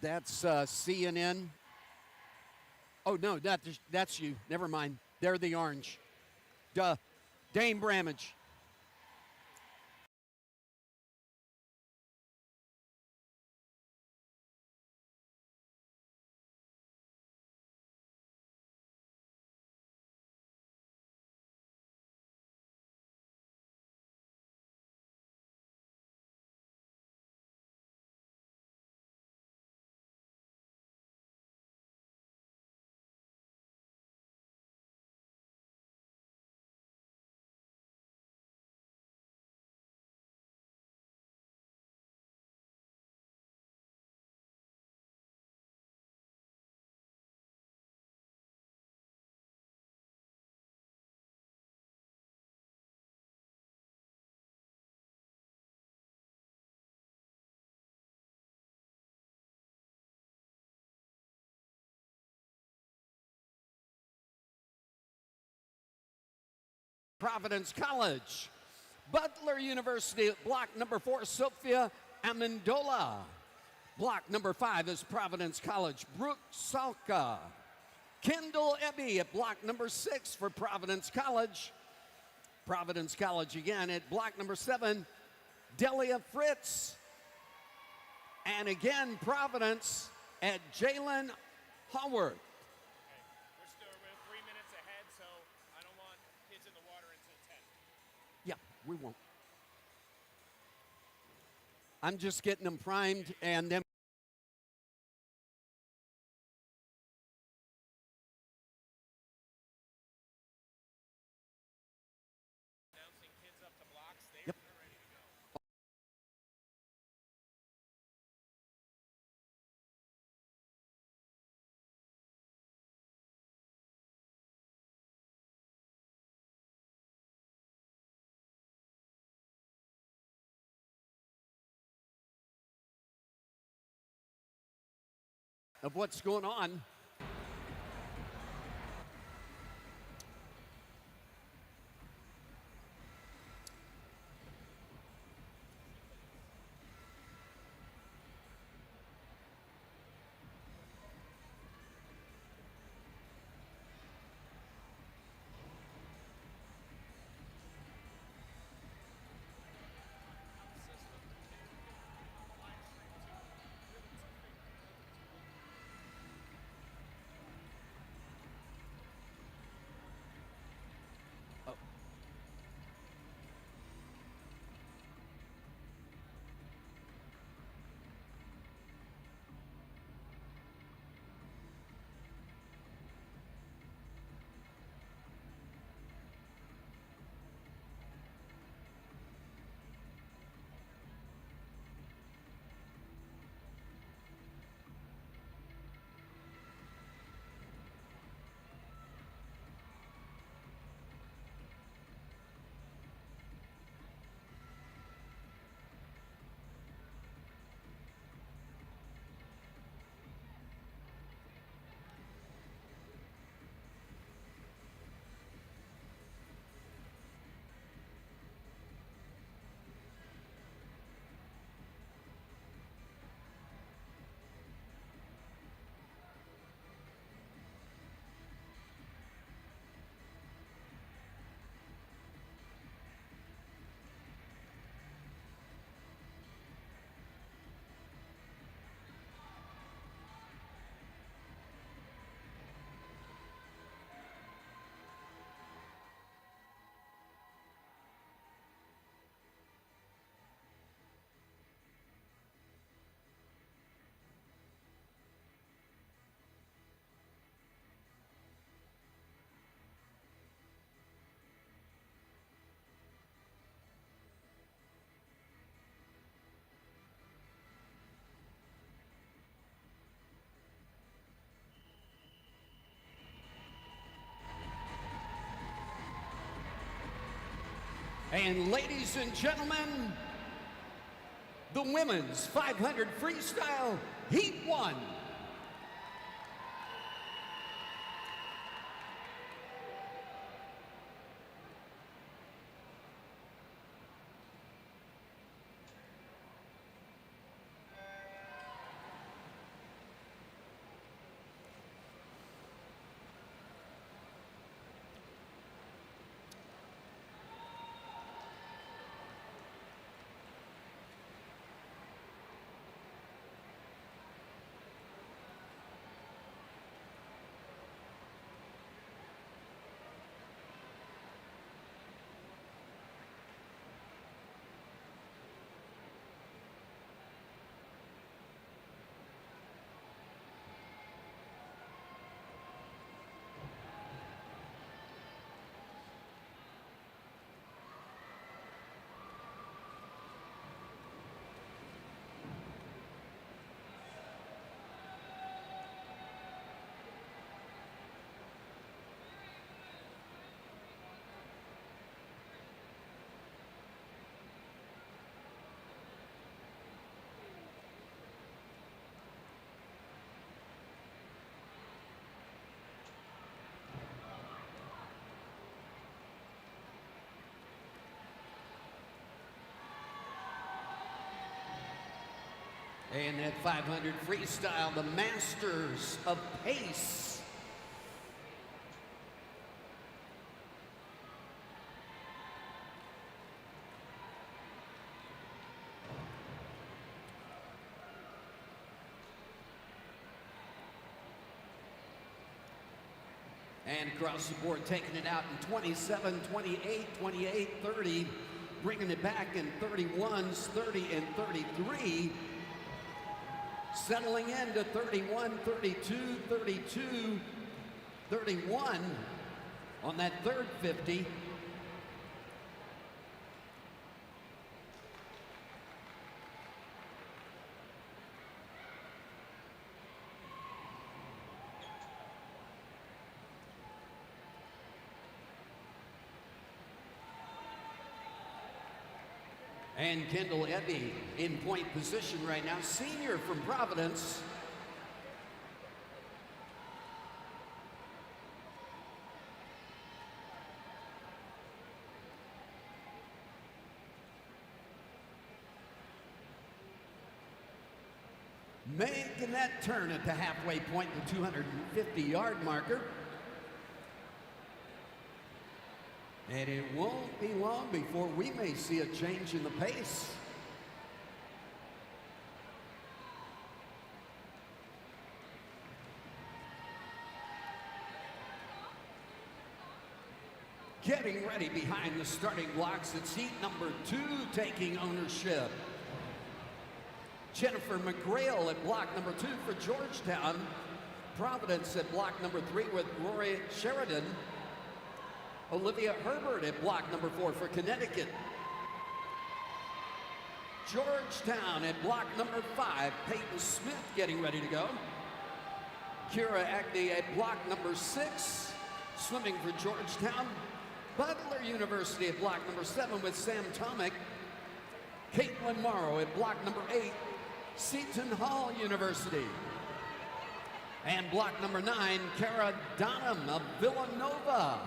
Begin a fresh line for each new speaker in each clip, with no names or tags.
That's CNN. Oh, no, that's you. Never mind. They're the orange. Duh. Dane Bramage. Providence College. Butler University, block number 4, Sophia Amendola. Block number 5 is Providence College, Brooke Salka. Kendall Ebby at block number 6 for Providence College. Providence College again at block number 7, Delia Fritz. And again, Providence at Jalen Howard.
We're 3 minutes ahead, so I don't want kids in the water until 10.
Yeah, we won't. I'm just getting them primed, and then
Announcing kids up to blocks. They're
Yep.
ready to go.
of what's going on. Oh. And ladies and gentlemen, the women's 500 freestyle heat 1. And at 500 freestyle, the masters of pace. And across the board, taking it out in 27, 28, 28, 30, bringing it back in 31s, 30, and 33. Settling into 31, 32, 32, 31 on that third 50. And Kendall Ebby in point position right now, senior from Providence. Making that turn at the halfway point, the 250-yard marker. And it won't be long before we may see a change in the pace. Getting ready behind the starting blocks, it's heat number 2 taking ownership. Jennifer McGrail at block number 2 for Georgetown. Providence at block number 3 with Rory Sheridan. Olivia Herbert at block number 4 for Connecticut. Georgetown at block number 5, Peyton Smith getting ready to go. Kira Agnew at block number 6, swimming for Georgetown. Butler University at block number 7 with Sam Tomic. Caitlin Morrow at block number 8, Seton Hall University. And block number 9, Cara Donham of Villanova.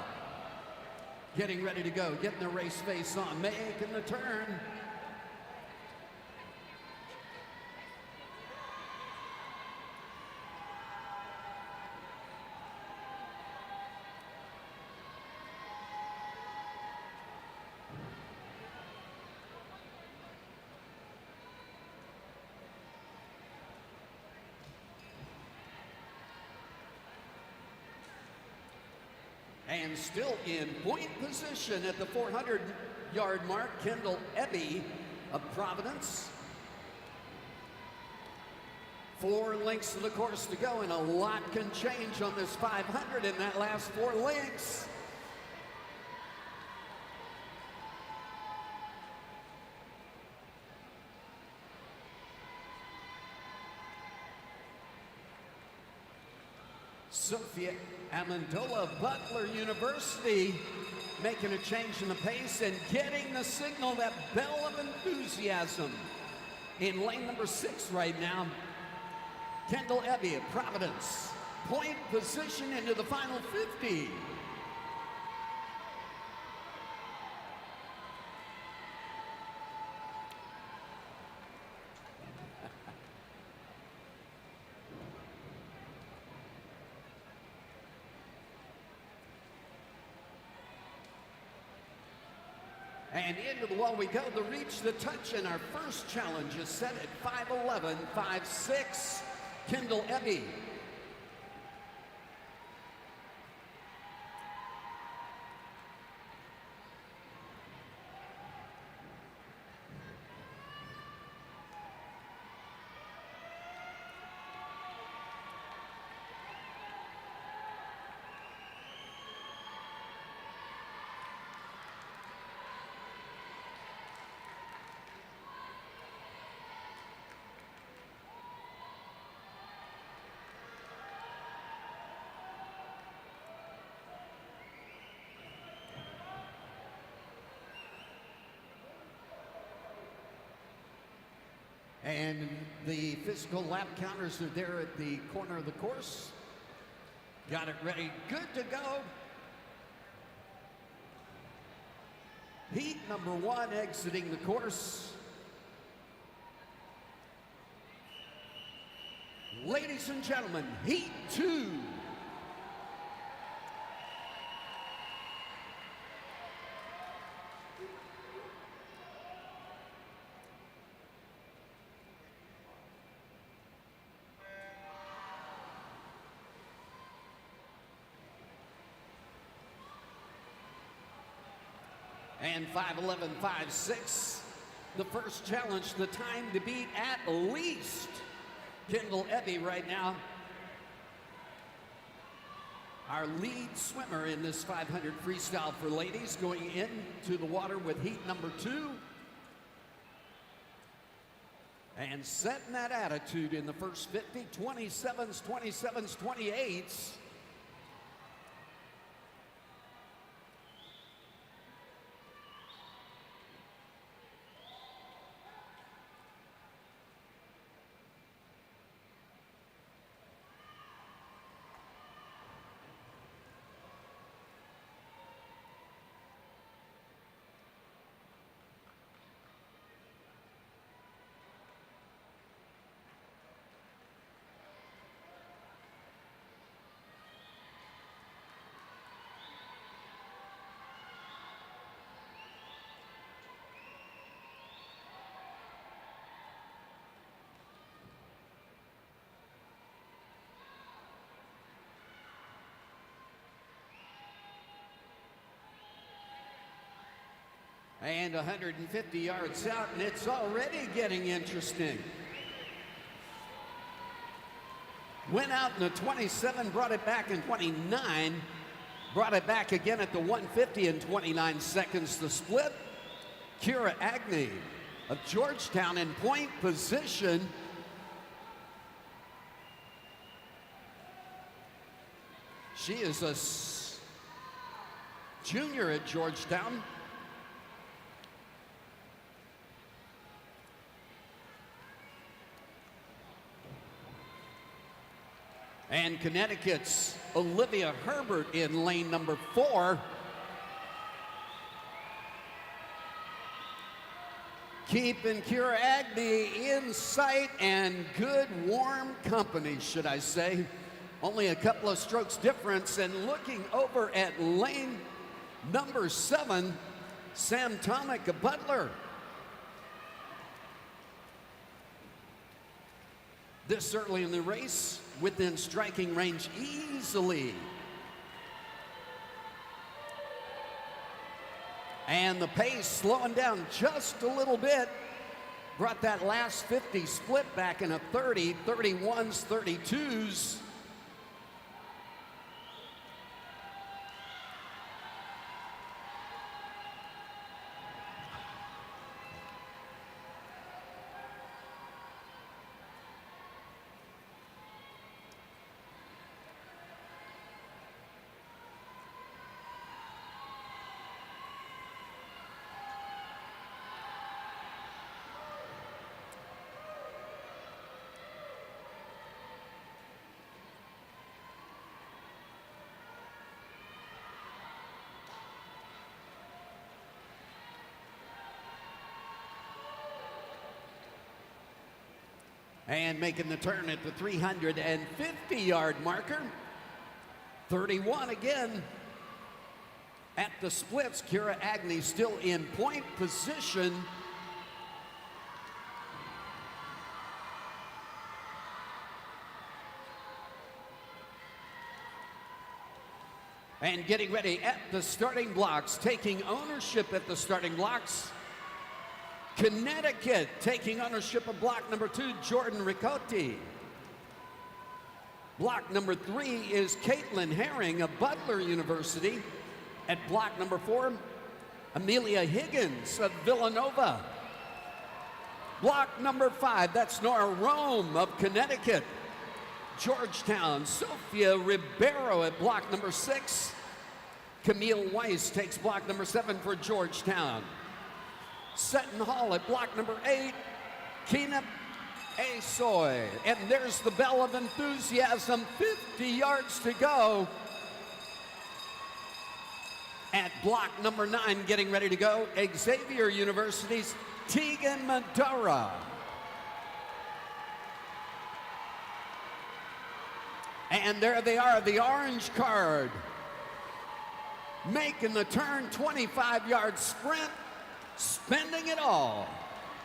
Getting ready to go, getting the race face on, making the turn. And still in point position at the 400-yard mark, Kendall Ebby of Providence. 4 lengths of the course to go, and a lot can change on this 500 in that last 4 lengths. Sophia Amendola, Butler University, making a change in the pace and getting the signal, that bell of enthusiasm. In lane number 6 right now, Kendall Ebby of Providence. Point position into the final 50. And into the wall we go, the reach, the touch, and our first challenge is set at 5'11", 5'6", Kendall Ebby. And the physical lap counters are there at the corner of the course. Got it ready, good to go. Heat number 1 exiting the course. Ladies and gentlemen, Heat 2. And 5:11, 5:6. The first challenge, the time to beat at least Kendall Ebby right now. Our lead swimmer in this 500 freestyle for ladies, going into the water with heat number 2. And setting that attitude in the first 50, 27s, 27s, 28s. And 150 yards out, and it's already getting interesting. Went out in the 27, brought it back in 29, brought it back again at the 150 in 29 seconds to split. Kira Agnew of Georgetown in point position. She is a junior at Georgetown. And Connecticut's Olivia Herbert in lane number 4. Keeping Kira Agnew in sight and good warm company, should I say. Only a couple of strokes difference. And looking over at lane number 7, Sam Tomic of Butler. This early in the race, within striking range easily. And the pace slowing down just a little bit. Brought that last 50 split back in a 30, 31s, 32s. And making the turn at the 350-yard marker. 31 again. At the splits, Kira Agnew still in point position. And getting ready at the starting blocks, taking ownership at the starting blocks. Connecticut taking ownership of block number 2, Jordan Ricotti. Block number 3 is Caitlin Herring of Butler University. At block number 4, Amelia Higgins of Villanova. Block number 5, that's Nora Rome of Connecticut. Georgetown, Sophia Ribeiro at block number 6. Camille Weiss takes block number 7 for Georgetown. Seton Hall at block number 8, Keenan Asoy. And there's the bell of enthusiasm, 50 yards to go. At block number 9, getting ready to go, Xavier University's Tegan Madura. And there they are, the orange card. Making the turn, 25-yard sprint, spending it all.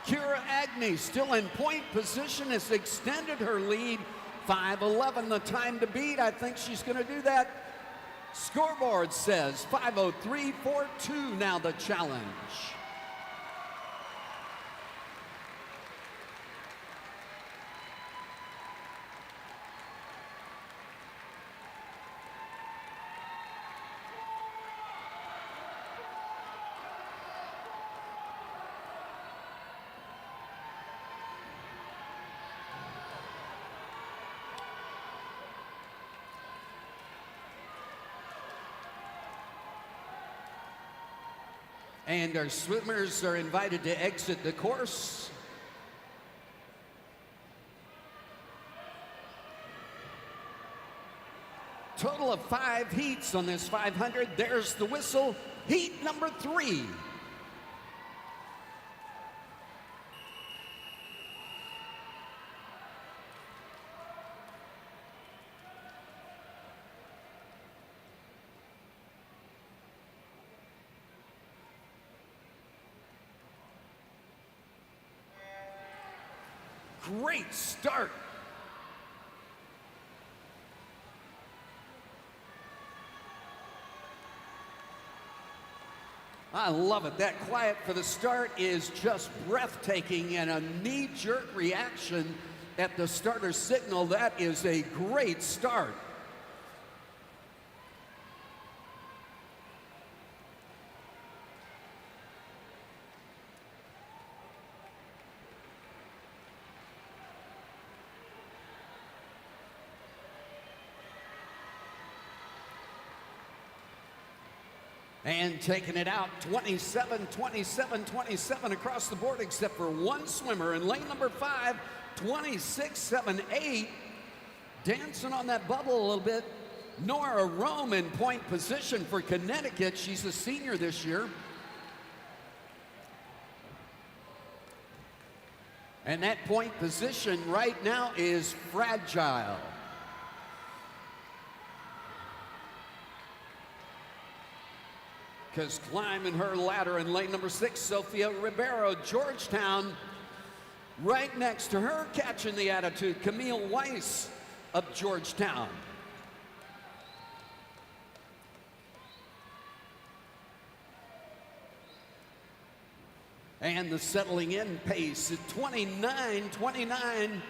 Kira Agnew still in point position, has extended her lead. 5:11 the time to beat. I think she's going to do that. Scoreboard says 5:03.42 now the challenge. And our swimmers are invited to exit the course. Total of 5 heats on this 500. There's the whistle. Heat number 3. Great start. I love it. That quiet for the start is just breathtaking, and a knee-jerk reaction at the starter signal. That is a great start. And taking it out, 27, 27, 27 across the board, except for one swimmer in lane number 5, 26, 7, 8. Dancing on that bubble a little bit. Nora Rome in point position for Connecticut. She's a senior this year. And that point position right now is fragile. Because climbing her ladder in lane number 6, Sophia Ribeiro, Georgetown. Right next to her, catching the attitude, Camille Weiss of Georgetown. And the settling in pace at 29, 29.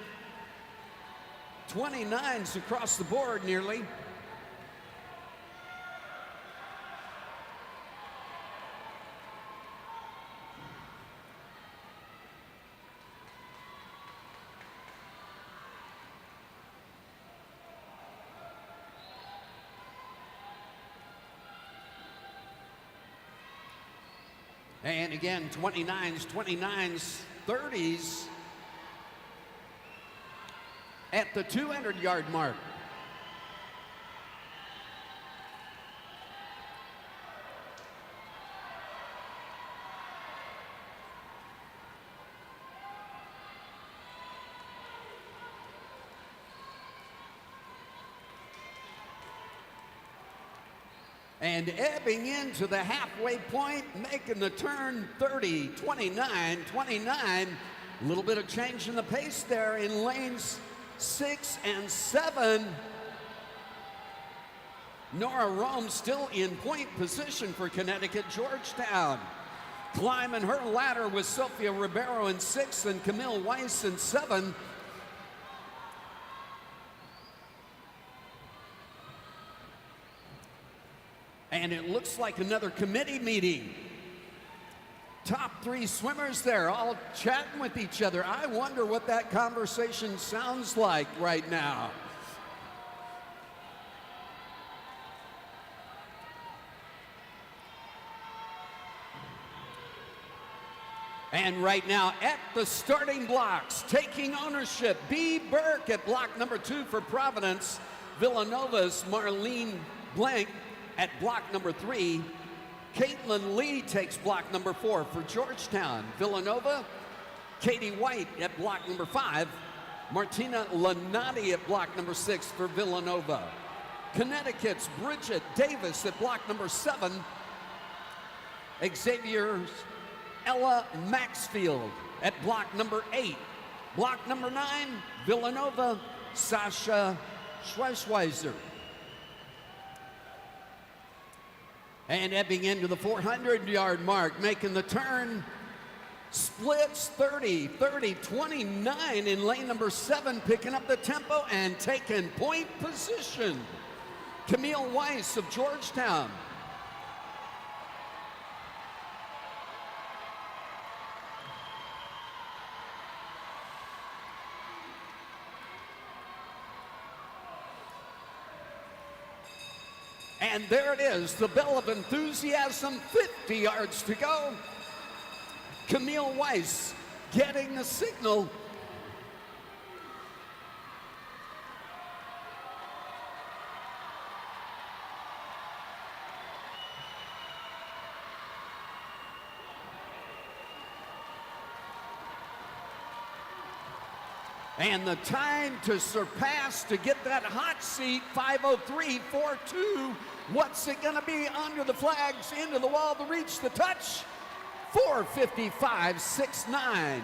29s across the board nearly. And again, 29s, 29s, 30s at the 200-yard mark. And ebbing into the halfway point, making the turn, 30, 29, 29. A little bit of change in the pace there in lanes 6 and 7. Nora Rome still in point position for Connecticut, Georgetown. Climbing her ladder with Sophia Ribeiro in 6 and Camille Weiss in 7. And it looks like another committee meeting. Top 3 swimmers there, all chatting with each other. I wonder what that conversation sounds like right now. And right now at the starting blocks, taking ownership, B. Burke at block number 2 for Providence. Villanova's Marlene Blank at block number 3. Caitlin Lee takes block number 4 for Georgetown. Villanova, Katie White at block number 5. Martina Lanati at block number 6 for Villanova. Connecticut's Bridget Davis at block number 7. Xavier's Ella Maxfield at block number 8. Block number 9, Villanova, Sasha Schweisweiser. And ebbing into the 400-yard mark, making the turn, splits 30-30-29 in lane number 7, picking up the tempo and taking point position. Camille Weiss of Georgetown. And there it is, the bell of enthusiasm, 50 yards to go. Camille Weiss getting the signal. And the time to surpass, to get that hot seat, 5:03.42. What's it gonna be? Under the flags, into the wall to reach the touch. 4:55.69.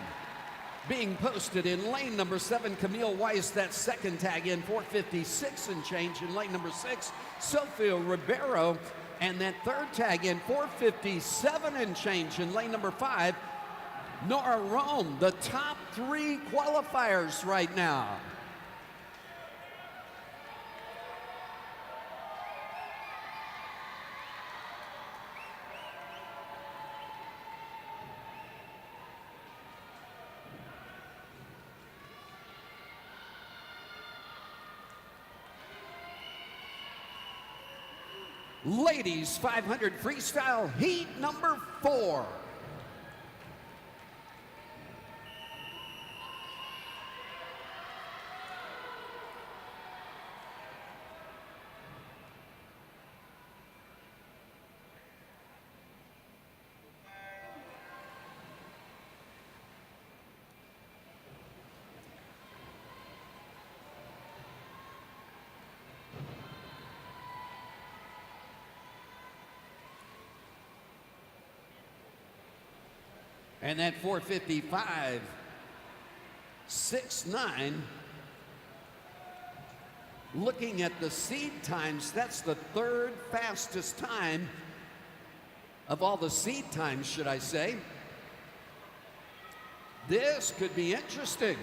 Being posted in lane number 7, Camille Weiss, that second tag in, 4:56 and change in lane number 6, Sophia Ribeiro. And that third tag in, 4:57 and change in lane number 5, Nora Rome. The top 3 qualifiers right now. Ladies 500 freestyle, heat number 4. And that 4:55.69, looking at the seed times, that's the 3rd fastest time of all the seed times, should I say. This could be interesting.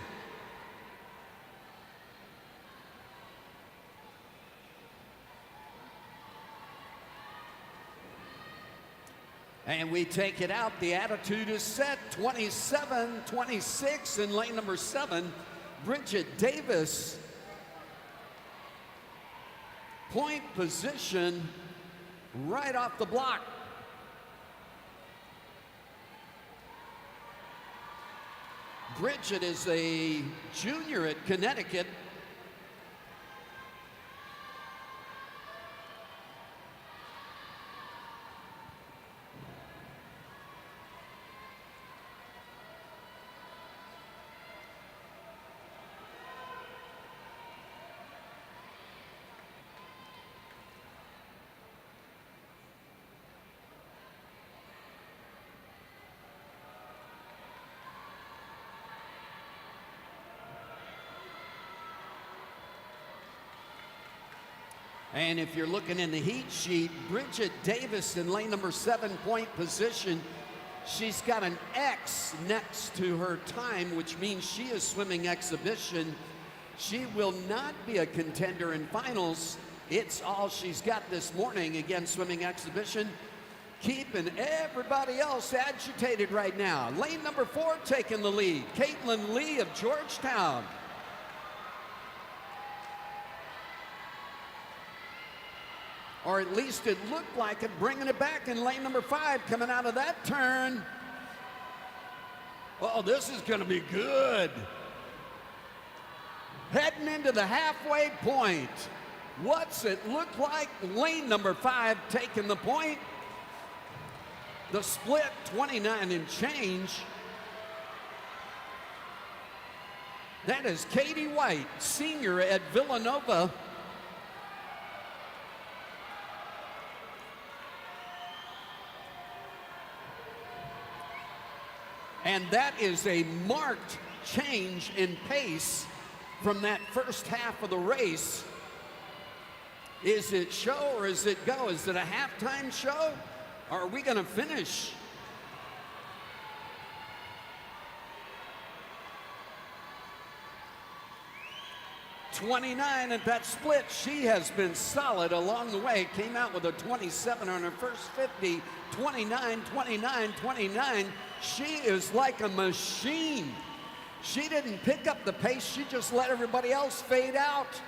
And we take it out. The attitude is set. 27-26 in lane number 7. Bridget Davis. Point position right off the block. Bridget is a junior at Connecticut. And if you're looking in the heat sheet, Bridget Davis in lane number 7, point position. She's got an X next to her time, which means she is swimming exhibition. She will not be a contender in finals. It's all she's got this morning, again, swimming exhibition. Keeping everybody else agitated right now. Lane number 4 taking the lead. Caitlin Lee of Georgetown. Or at least it looked like it, bringing it back in lane number 5, coming out of that turn. Oh, this is going to be good. Heading into the halfway point. What's it look like? Lane number 5 taking the point. The split, 29 and change. That is Katie White, senior at Villanova. And that is a marked change in pace from that first half of the race. Is it show or is it go? Is it a halftime show? Or are we going to finish? .29 at that split. She has been solid along the way. Came out with a 27 on her first 50. 29, 29, 29. She is like a machine. She didn't pick up the pace. She just let everybody else fade out.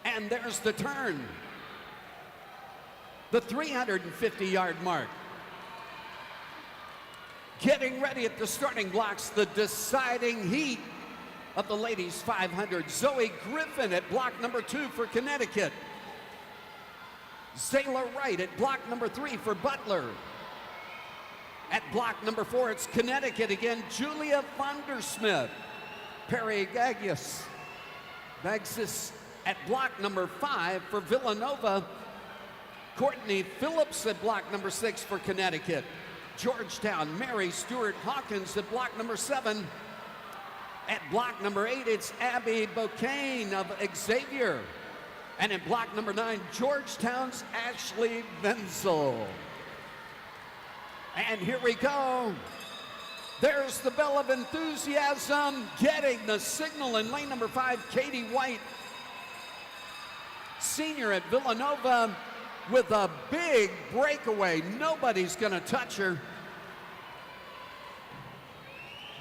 And there's the turn. The 350-yard mark. Getting ready at the starting blocks, the deciding heat of the ladies 500. Zoe Griffin at block number 2 for Connecticut. Zayla Wright at block number 3 for Butler. At block number 4, it's Connecticut again. Julia Vandersmith. Perry Bagsis at block number 5 for Villanova. Courtney Phillips at block number 6 for Connecticut. Georgetown, Mary Stewart Hawkins at block number 7. At block number 8, it's Abby Bocane of Xavier. And at block number 9, Georgetown's Ashley Wenzel. And here we go. There's the bell of enthusiasm, getting the signal in lane number 5, Katie White, senior at Villanova, with a big breakaway. Nobody's going to touch her.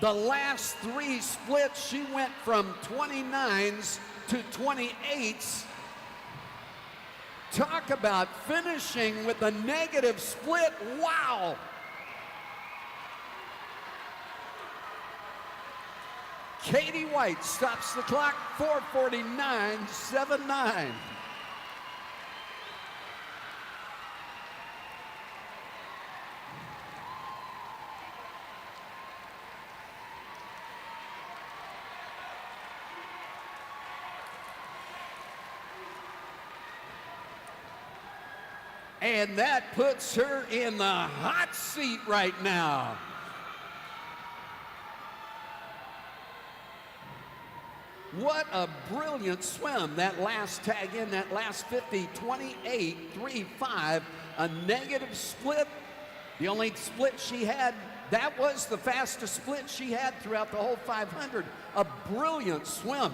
The last 3 splits, she went from 29s to 28s. Talk about finishing with a negative split. Wow. Katie White stops the clock, 4:49.79. And that puts her in the hot seat right now. What a brilliant swim. That last tag in, that last 50, 28.35, a negative split. The only split she had, that was the fastest split she had throughout the whole 500. A brilliant swim.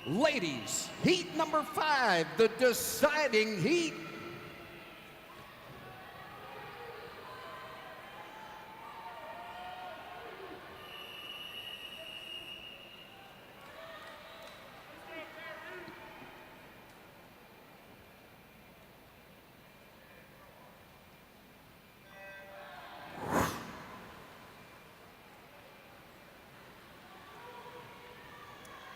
Ladies, heat number 5, the deciding heat.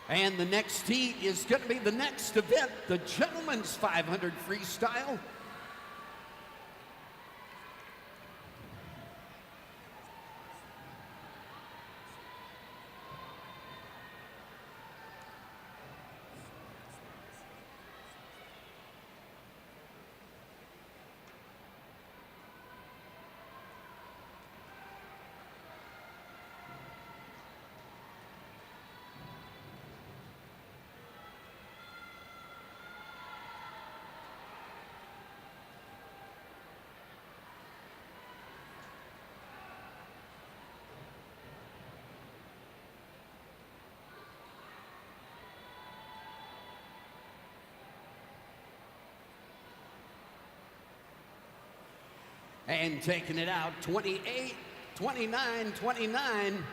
And the next heat is going to be the next event, the gentlemen's 500 freestyle. And taking it out, 28, 29, 29.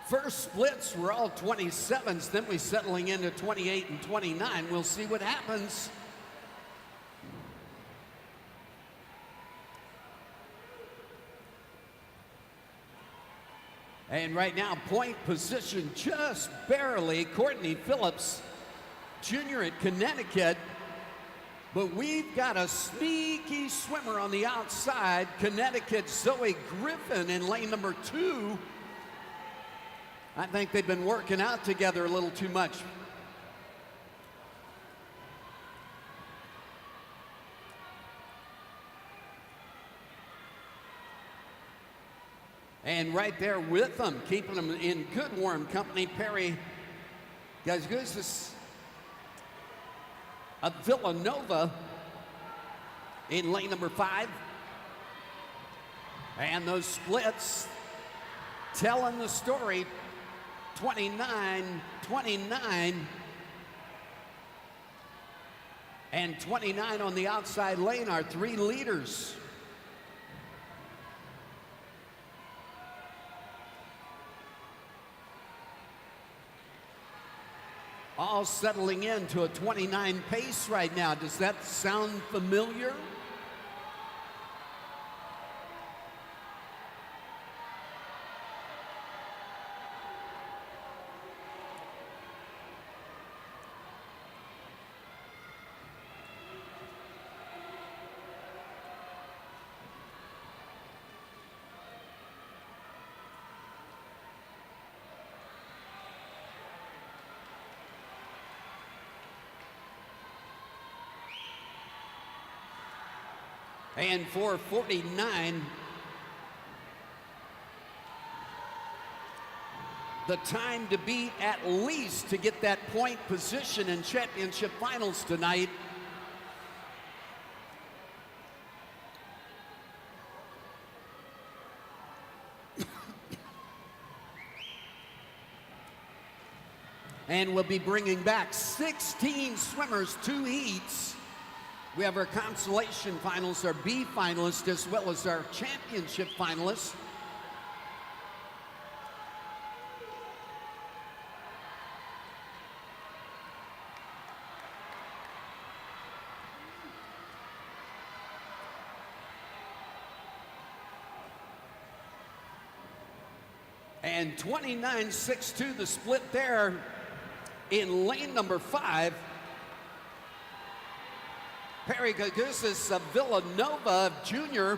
First splits were all 27s, then we settling into 28 and 29. We'll see what happens. And right now, point position just barely. Courtney Phillips, junior at Connecticut, But we've got a sneaky swimmer on the outside, Connecticut's Zoe Griffin in lane number 2. I think they've been working out together a little too much. And right there with them, keeping them in good warm company, Perry Gazguzis of Villanova in lane number 5. And those splits telling the story, 29-29 and 29 on the outside lane are 3 leaders. All settling into a 29 pace right now. Does that sound familiar? And 4:49, the time to beat at least to get that point position in championship finals tonight. And we'll be bringing back 16 swimmers, 2 heats. We have our consolation finals, our B finalists, as well as our championship finalists. And 29-6-2, the split there in lane number 5. Perry Gaguzis of Villanova Jr.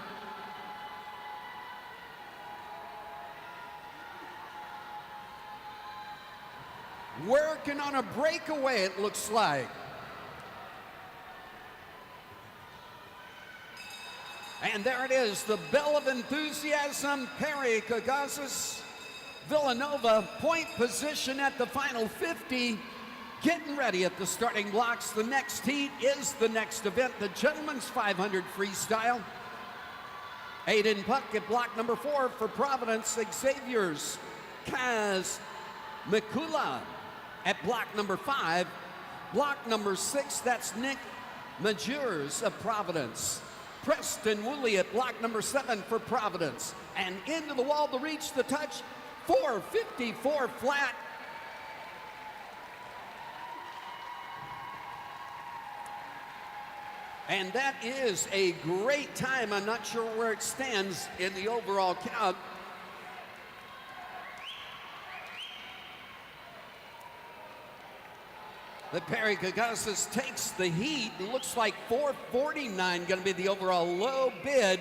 Working on a breakaway, it looks like. And there it is, the bell of enthusiasm. Perry Gaguzis, Villanova, point position at the final 50. Getting ready at the starting blocks. The next heat is the next event, the gentlemen's 500 freestyle. Aiden Puck at block number 4 for Providence. Xavier's Kaz Mikula at block number 5. Block number 6, that's Nick Majors of Providence. Preston Woolley at block number 7 for Providence. And into the wall to reach the touch, 4:54 flat. And that is a great time. I'm not sure where it stands in the overall count. But Perry Gaguzis takes the heat. It looks like 4:49 going to be the overall low bid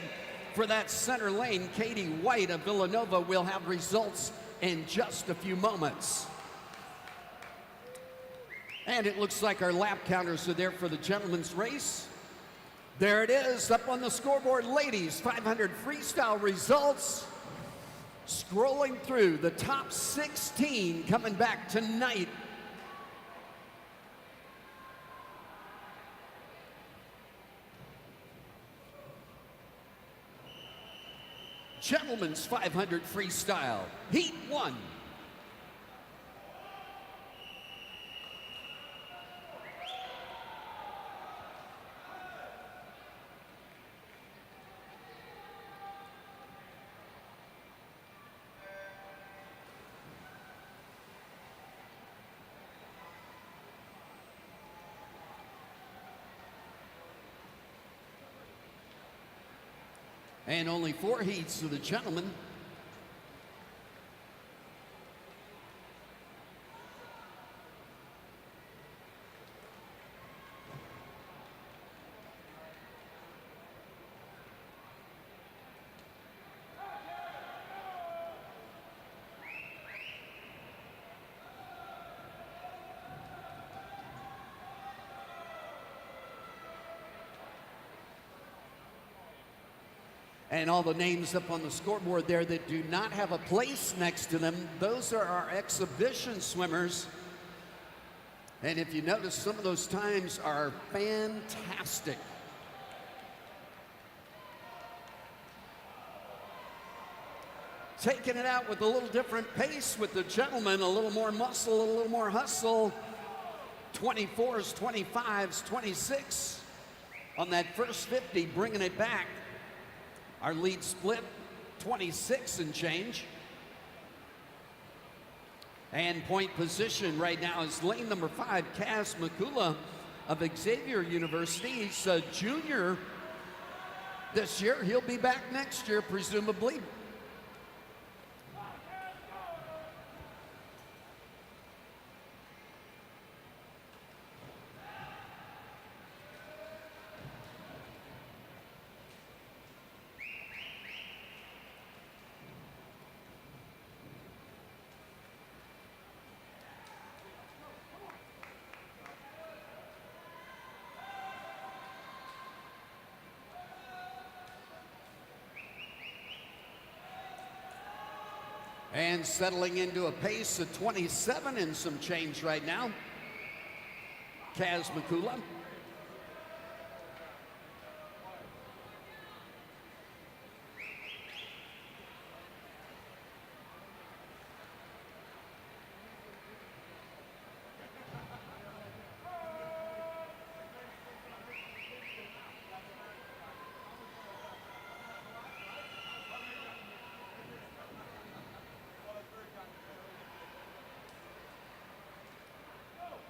for that center lane. Katie White of Villanova will have results in just a few moments. And it looks like our lap counters are there for the gentlemen's race. There it is, up on the scoreboard, ladies, 500 freestyle results. Scrolling through the top 16 coming back tonight. Gentlemen's 500 freestyle, heat 1. And only 4 heats to the gentlemen. And all the names up on the scoreboard there that do not have a place next to them, those are our exhibition swimmers. And if you notice, some of those times are fantastic. Taking it out with a little different pace with the gentlemen, a little more muscle, a little more hustle. 24s, 25s, 26 on that first 50, bringing it back. Our lead split, 26 and change. And point position right now is lane number 5, Kaz Makula of Xavier University. He's a junior this year. He'll be back next year, presumably. And settling into a pace of 27 and some change right now, Kaz Makula.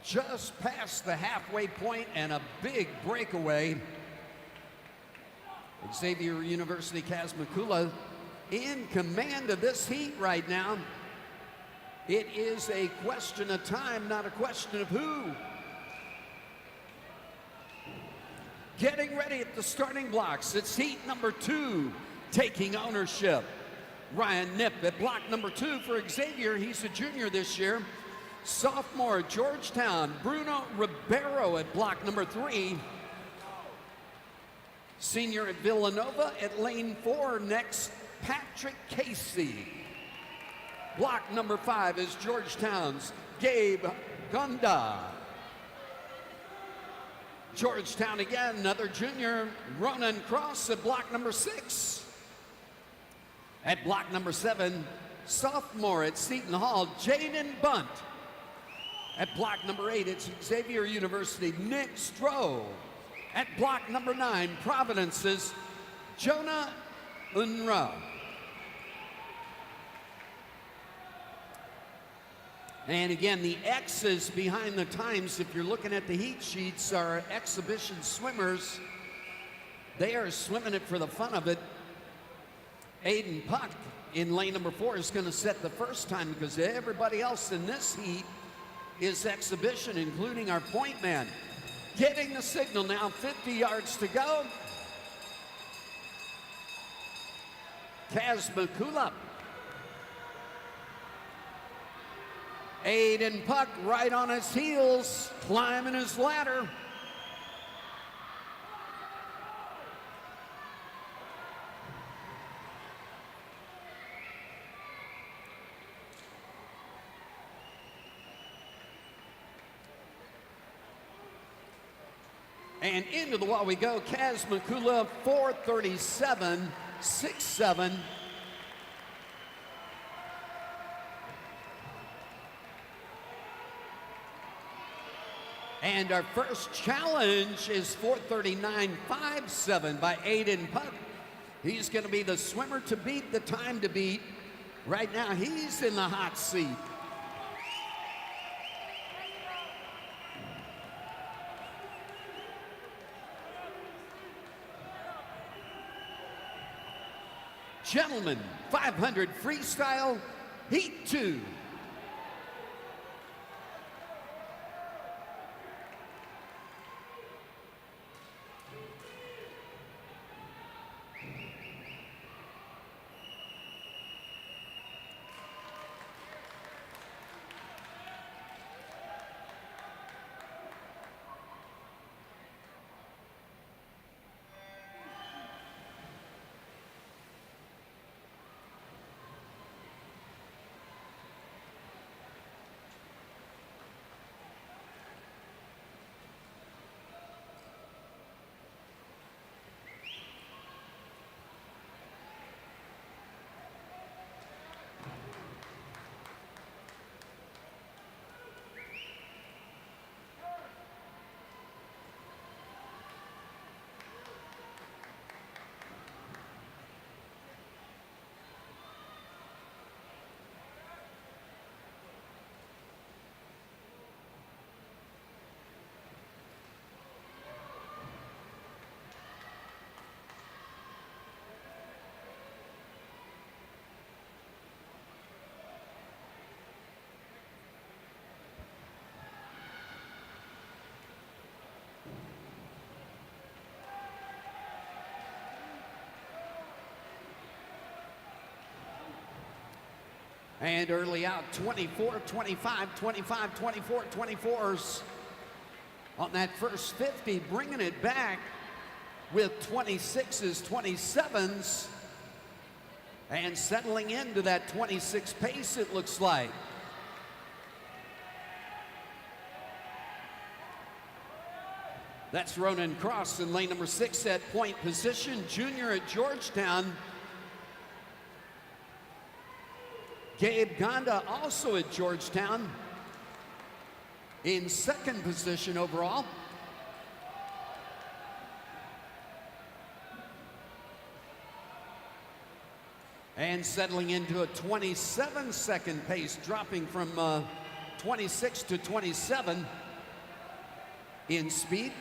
Just past the halfway point and a big breakaway. Xavier University, Kaz Makula in command of this heat right now. It is a question of time, not a question of who. Getting ready at the starting blocks. It's heat number 2, taking ownership. Ryan Nip at block number 2 for Xavier. He's a junior this year. Sophomore, Georgetown, Bruno Ribeiro at block number 3. Senior at Villanova at lane 4. Next, Patrick Casey. Block number 5 is Georgetown's Gabe Gonda. Georgetown again, another junior, Ronan Cross at block number 6. At block number 7, sophomore at Seton Hall, Jaden Bunt. At block number 8, it's Xavier University, Nick Stroh. At block number 9, Providence's Jonah Unruh. And again, the X's behind the times, if you're looking at the heat sheets, are exhibition swimmers. They are swimming it for the fun of it. Aiden Puck in lane number 4 is going to set the first time because everybody else in this heat is exhibition, including our point man. Getting the signal now, 50 yards to go. Kaz Makula. Aiden Puck right on his heels, climbing his ladder. And into the wall we go. Kaz Makula, 4:37.67. And our first challenge is 4:39.57 by Aiden Puck. He's going to be the swimmer to beat, the time to beat. Right now, he's in the hot seat. Gentlemen, 500 freestyle, heat 2. And early out, 24, 25, 25, 24, 24s on that first 50, bringing it back with 26s, 27s, and settling into that 26 pace, it looks like. That's Ronan Cross in lane number 6 at point position, junior at Georgetown. Gabe Gonda also at Georgetown in second position overall. And settling into a 27-second pace, dropping from 26 to 27 in speed.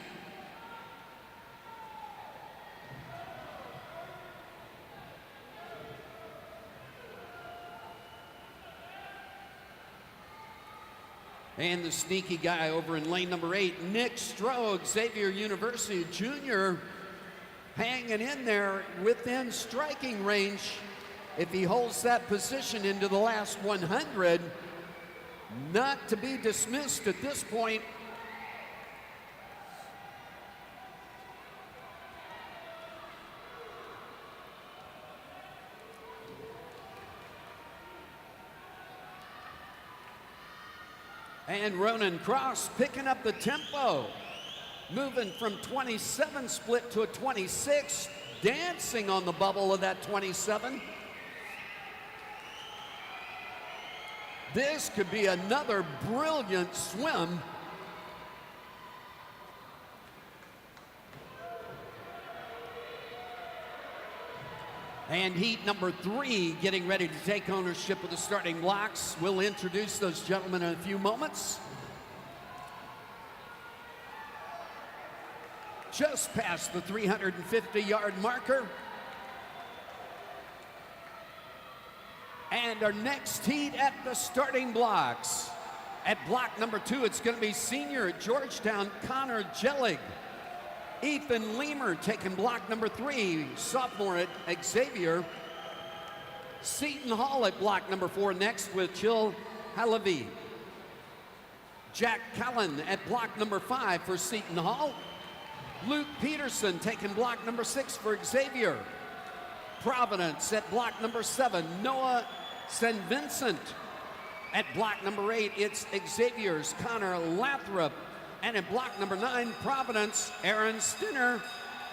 And the sneaky guy over in lane number 8, Nick Stroh, Xavier University junior, hanging in there within striking range. If he holds that position into the last 100, not to be dismissed at this point. And Ronan Cross picking up the tempo, moving from 27 split to a 26, dancing on the bubble of that 27. This could be another brilliant swim. And heat number 3 getting ready to take ownership of the starting blocks. We'll introduce those gentlemen in a few moments. Just past the 350-yard marker. And our next heat at the starting blocks. At block number 2, it's going to be senior at Georgetown, Connor Jellig. Ethan Leamer taking block number 3, sophomore at Xavier. Seton Hall at block number 4 next with Chill Halavi. Jack Callan at block number 5 for Seton Hall. Luke Peterson taking block number 6 for Xavier. Providence at block number 7, Noah St. Vincent. At block number 8, it's Xavier's Connor Lathrop. And in block number 9, Providence, Aaron Stinner.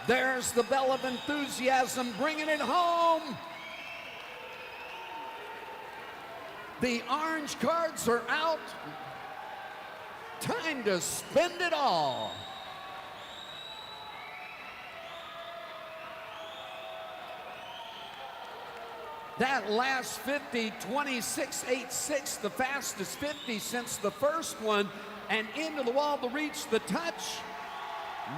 There's the bell of enthusiasm, bringing it home. The orange cards are out. Time to spend it all. That last 50, 26.86, the fastest 50 since the first one. And into the wall to reach the touch,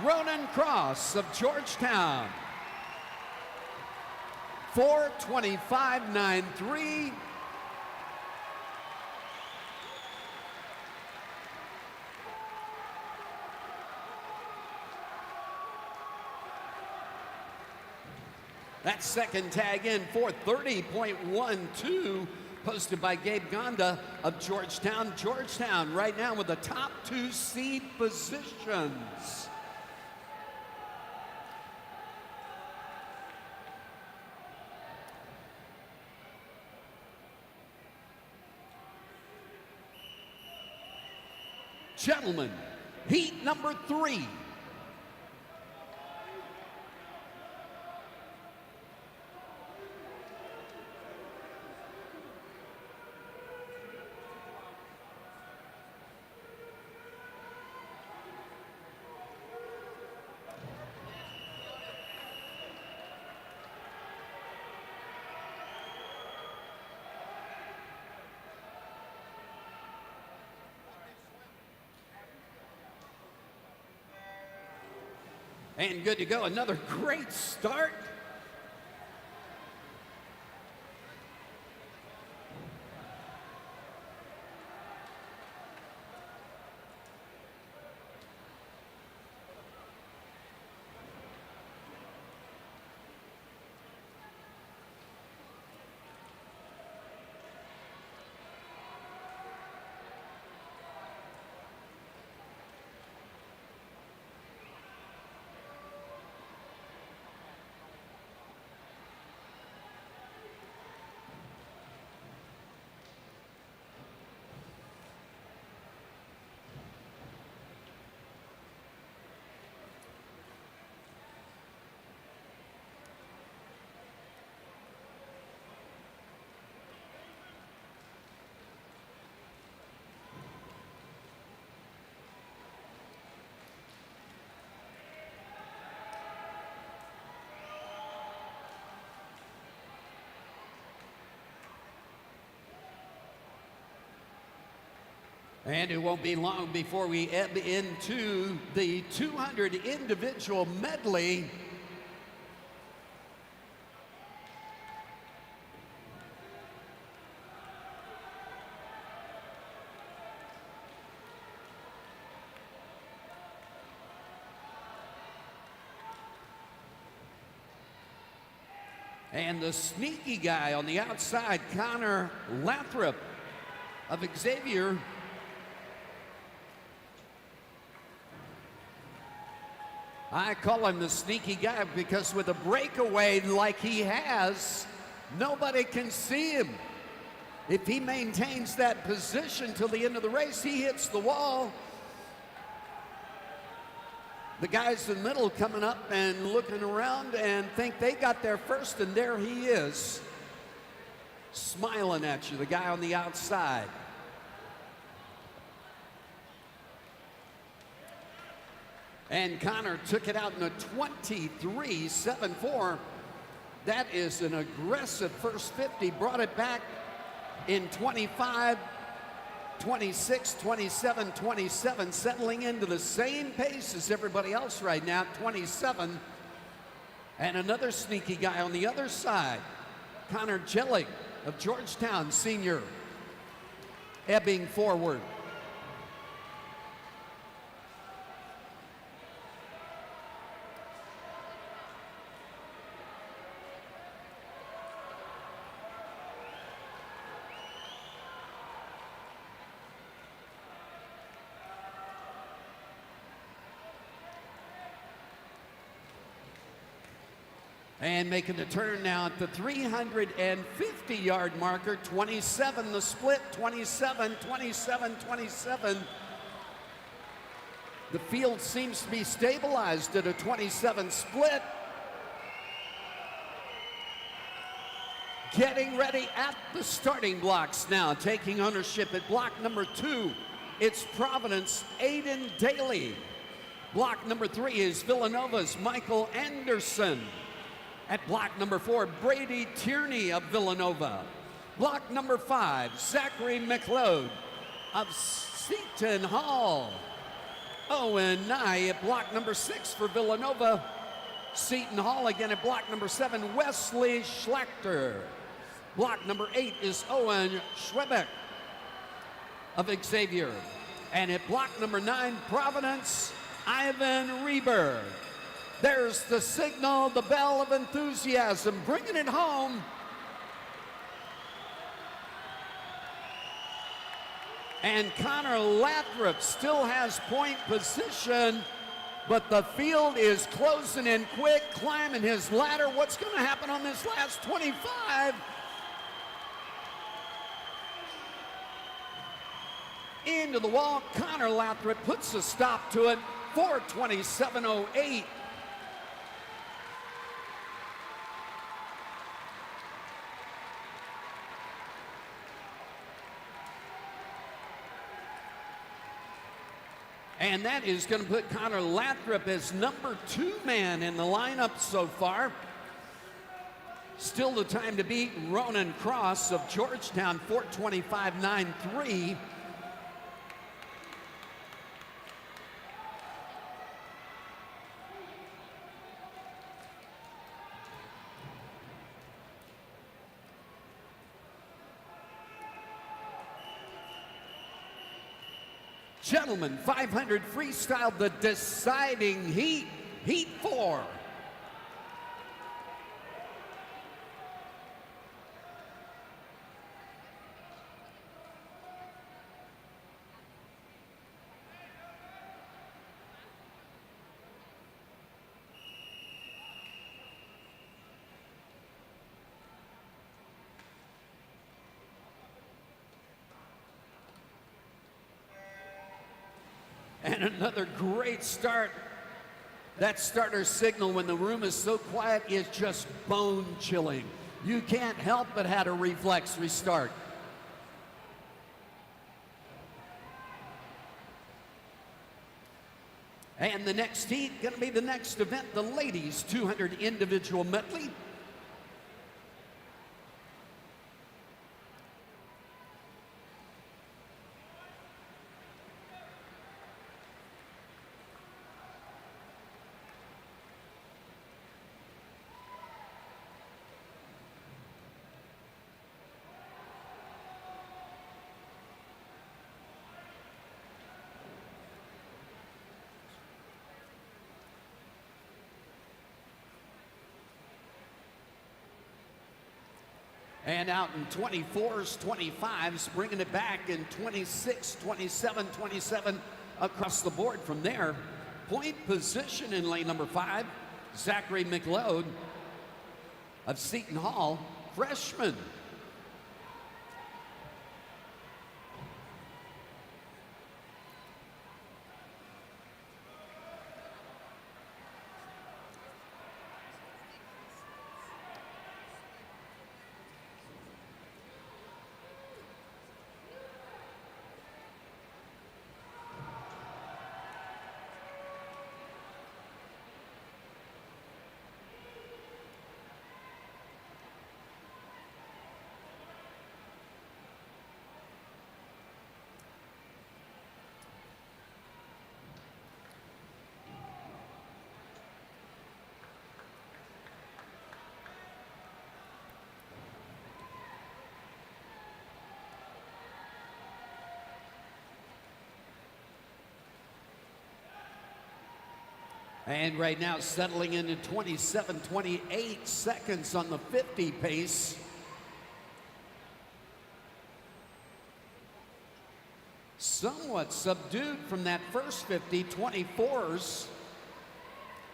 Ronan Cross of Georgetown. 4:25.93. That second tag in, 4:30.12. Posted by Gabe Gonda of Georgetown. Georgetown right now with the top 2 seed positions. Gentlemen, heat number 3. And good to go. Another great start. And it won't be long before we ebb into the 200 individual medley. And the sneaky guy on the outside, Connor Lathrop of Xavier. I call him the sneaky guy because with a breakaway like he has, nobody can see him. If he maintains that position till the end of the race, he hits the wall. The guys in the middle coming up and looking around and think they got there first, and there he is, smiling at you, the guy on the outside. And Connor took it out in a 23.74. That is an aggressive first 50. Brought it back in 25, 26, 27, 27, settling into the same pace as everybody else right now, 27. And another sneaky guy on the other side, Connor Jellick of Georgetown, senior, ebbing forward. And making the turn now at the 350-yard marker, 27 the split, 27, 27, 27. The field seems to be stabilized at a 27 split. Getting ready at the starting blocks now, taking ownership at block number 2. It's Providence, Aiden Daly. Block number 3 is Villanova's Michael Anderson. At block number 4, Brady Tierney of Villanova. Block number 5, Zachary McLeod of Seton Hall. Owen Nye at block number 6 for Villanova. Seton Hall again at block number 7, Wesley Schlachter. Block number 8 is Owen Schwebeck of Xavier. And at block number 9, Providence, Ivan Reber. There's the signal, the bell of enthusiasm, bringing it home. And Connor Lathrop still has point position, but the field is closing in quick, climbing his ladder. What's going to happen on this last 25? Into the wall, Connor Lathrop puts a stop to it, 4:27.08. And that is going to put Connor Lathrop as number 2 man in the lineup so far. Still the time to beat Ronan Cross of Georgetown, 4:25.93. Gentlemen, 500 freestyle, the deciding heat, heat 4. And another great start. That starter signal when the room is so quiet is just bone chilling. You can't help but have a reflex restart. And the next heat, going to be the next event, the ladies 200 individual medley. And out in 24s, 25s, bringing it back in 26, 27, 27 across the board from there. Point position in lane number 5, Zachary McLeod of Seton Hall, freshman. And right now settling into 27, 28 seconds on the 50 pace. Somewhat subdued from that first 50, 24s,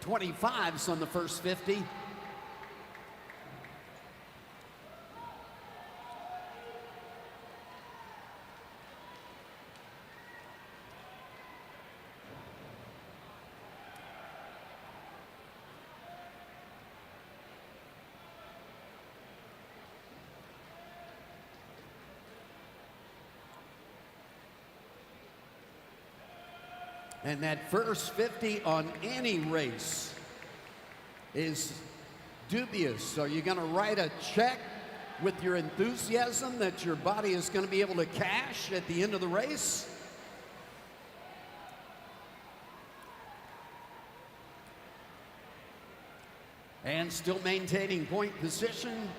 25s on the first 50. And that first 50 on any race is dubious. Are you going to write a check with your enthusiasm that your body is going to be able to cash at the end of the race? And still maintaining point position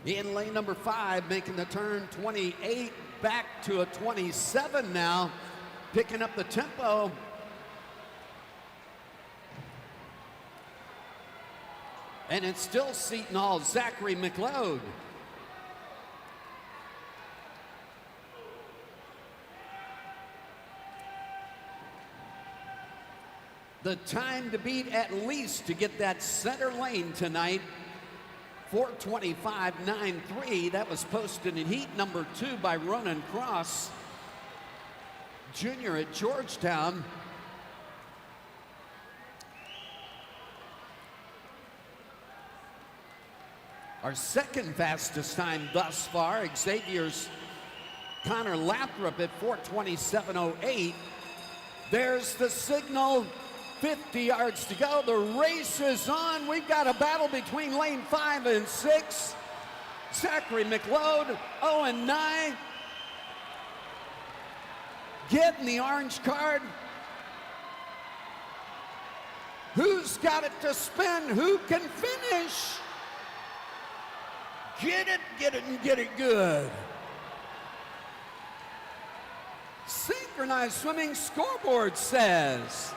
in lane number 5, making the turn 28 back to a 27 now. Picking up the tempo. And it's still Seton Hall, Zachary McLeod. The time to beat at least to get that center lane tonight. 4:25.93. That was posted in heat number 2 by Ronan Cross, junior at Georgetown. Our second fastest time thus far, Xavier's Connor Lathrop at 4:27.08. There's the signal, 50 yards to go. The race is on. We've got a battle between lane 5 and 6. Zachary McLeod, Owen Nye, getting the orange card. Who's got it to spin? Who can finish? Get it, and get it good. Synchronized swimming scoreboard says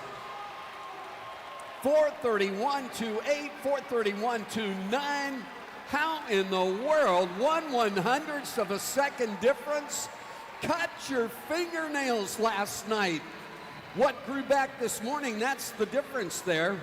4:31.28, 4:31.29. How in the world, 1/100th of a second difference? Cut your fingernails last night. What grew back this morning, that's the difference there.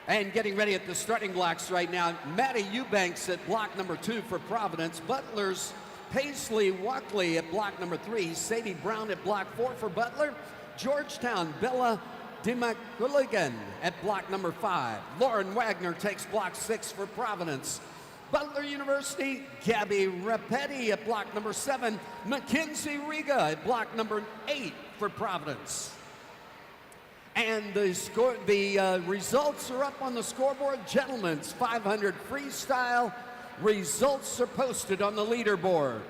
And getting ready at the starting blocks right now, Maddie Eubanks at block number 2 for Providence. Butler's Paisley Walkley at block number 3. Sadie Brown at block 4 for Butler. Georgetown, Bella DeMcGulligan at block number 5. Lauren Wagner takes block 6 for Providence. Butler University, Gabby Rapetti at block number 7. Mackenzie Riga at block number 8 for Providence. And the results are up on the scoreboard. Gentlemen's 500 freestyle results are posted on the leaderboard.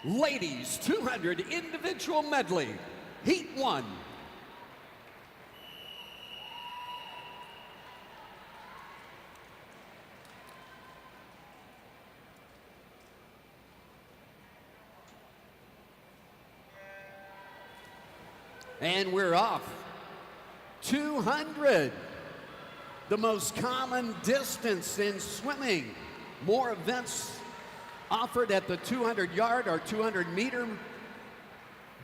Ladies 200 individual medley, heat 1. And we're off. 200, the most common distance in swimming. More events offered at the 200-yard or 200-meter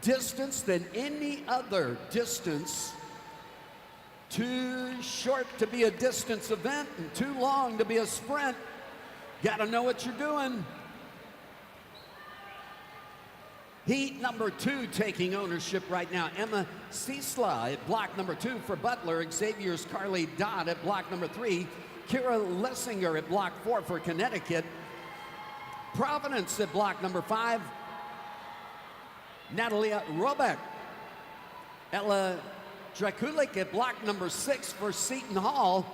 distance than any other distance. Too short to be a distance event and too long to be a sprint. Got to know what you're doing. Heat number 2 taking ownership right now. Emma Ciesla at block number 2 for Butler. Xavier's Carly Dodd at block number 3. Kira Lessinger at block 4 for Connecticut. Providence at block number 5. Natalia Robeck. Ella Drakulik at block number 6 for Seton Hall.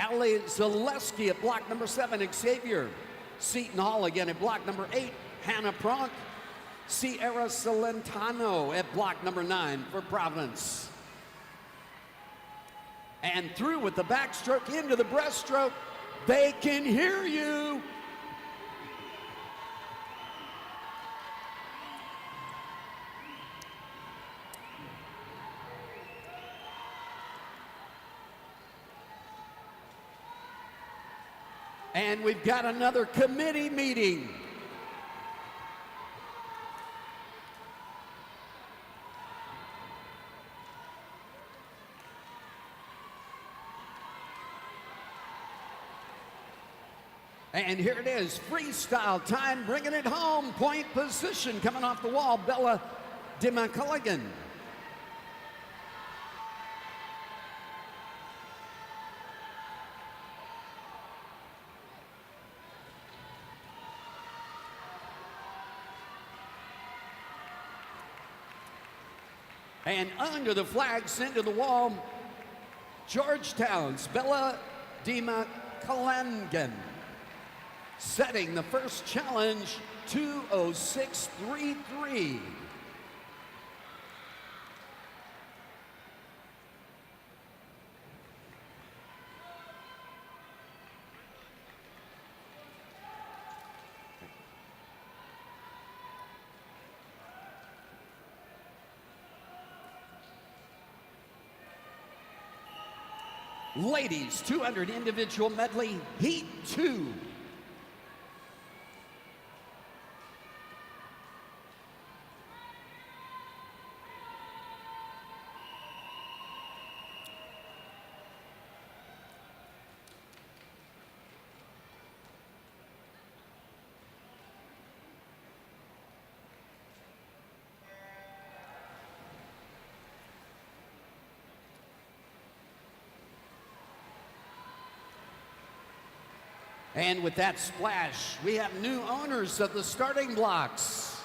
Ali Zaleski at block number 7, Xavier. Seton Hall again at block number 8, Hannah Pronk. Sierra Celentano at block number 9 for Providence. And through with the backstroke into the breaststroke. They can hear you. And we've got another committee meeting. And here it is, freestyle time, bringing it home. Point position coming off the wall, Bella DeMcCulligan. And under the flag, sent to the wall, Georgetown's Bella DeMcCulligan. Setting the first challenge, 2:06.33. Ladies, 200 individual medley, heat 2. And with that splash, we have new owners of the starting blocks.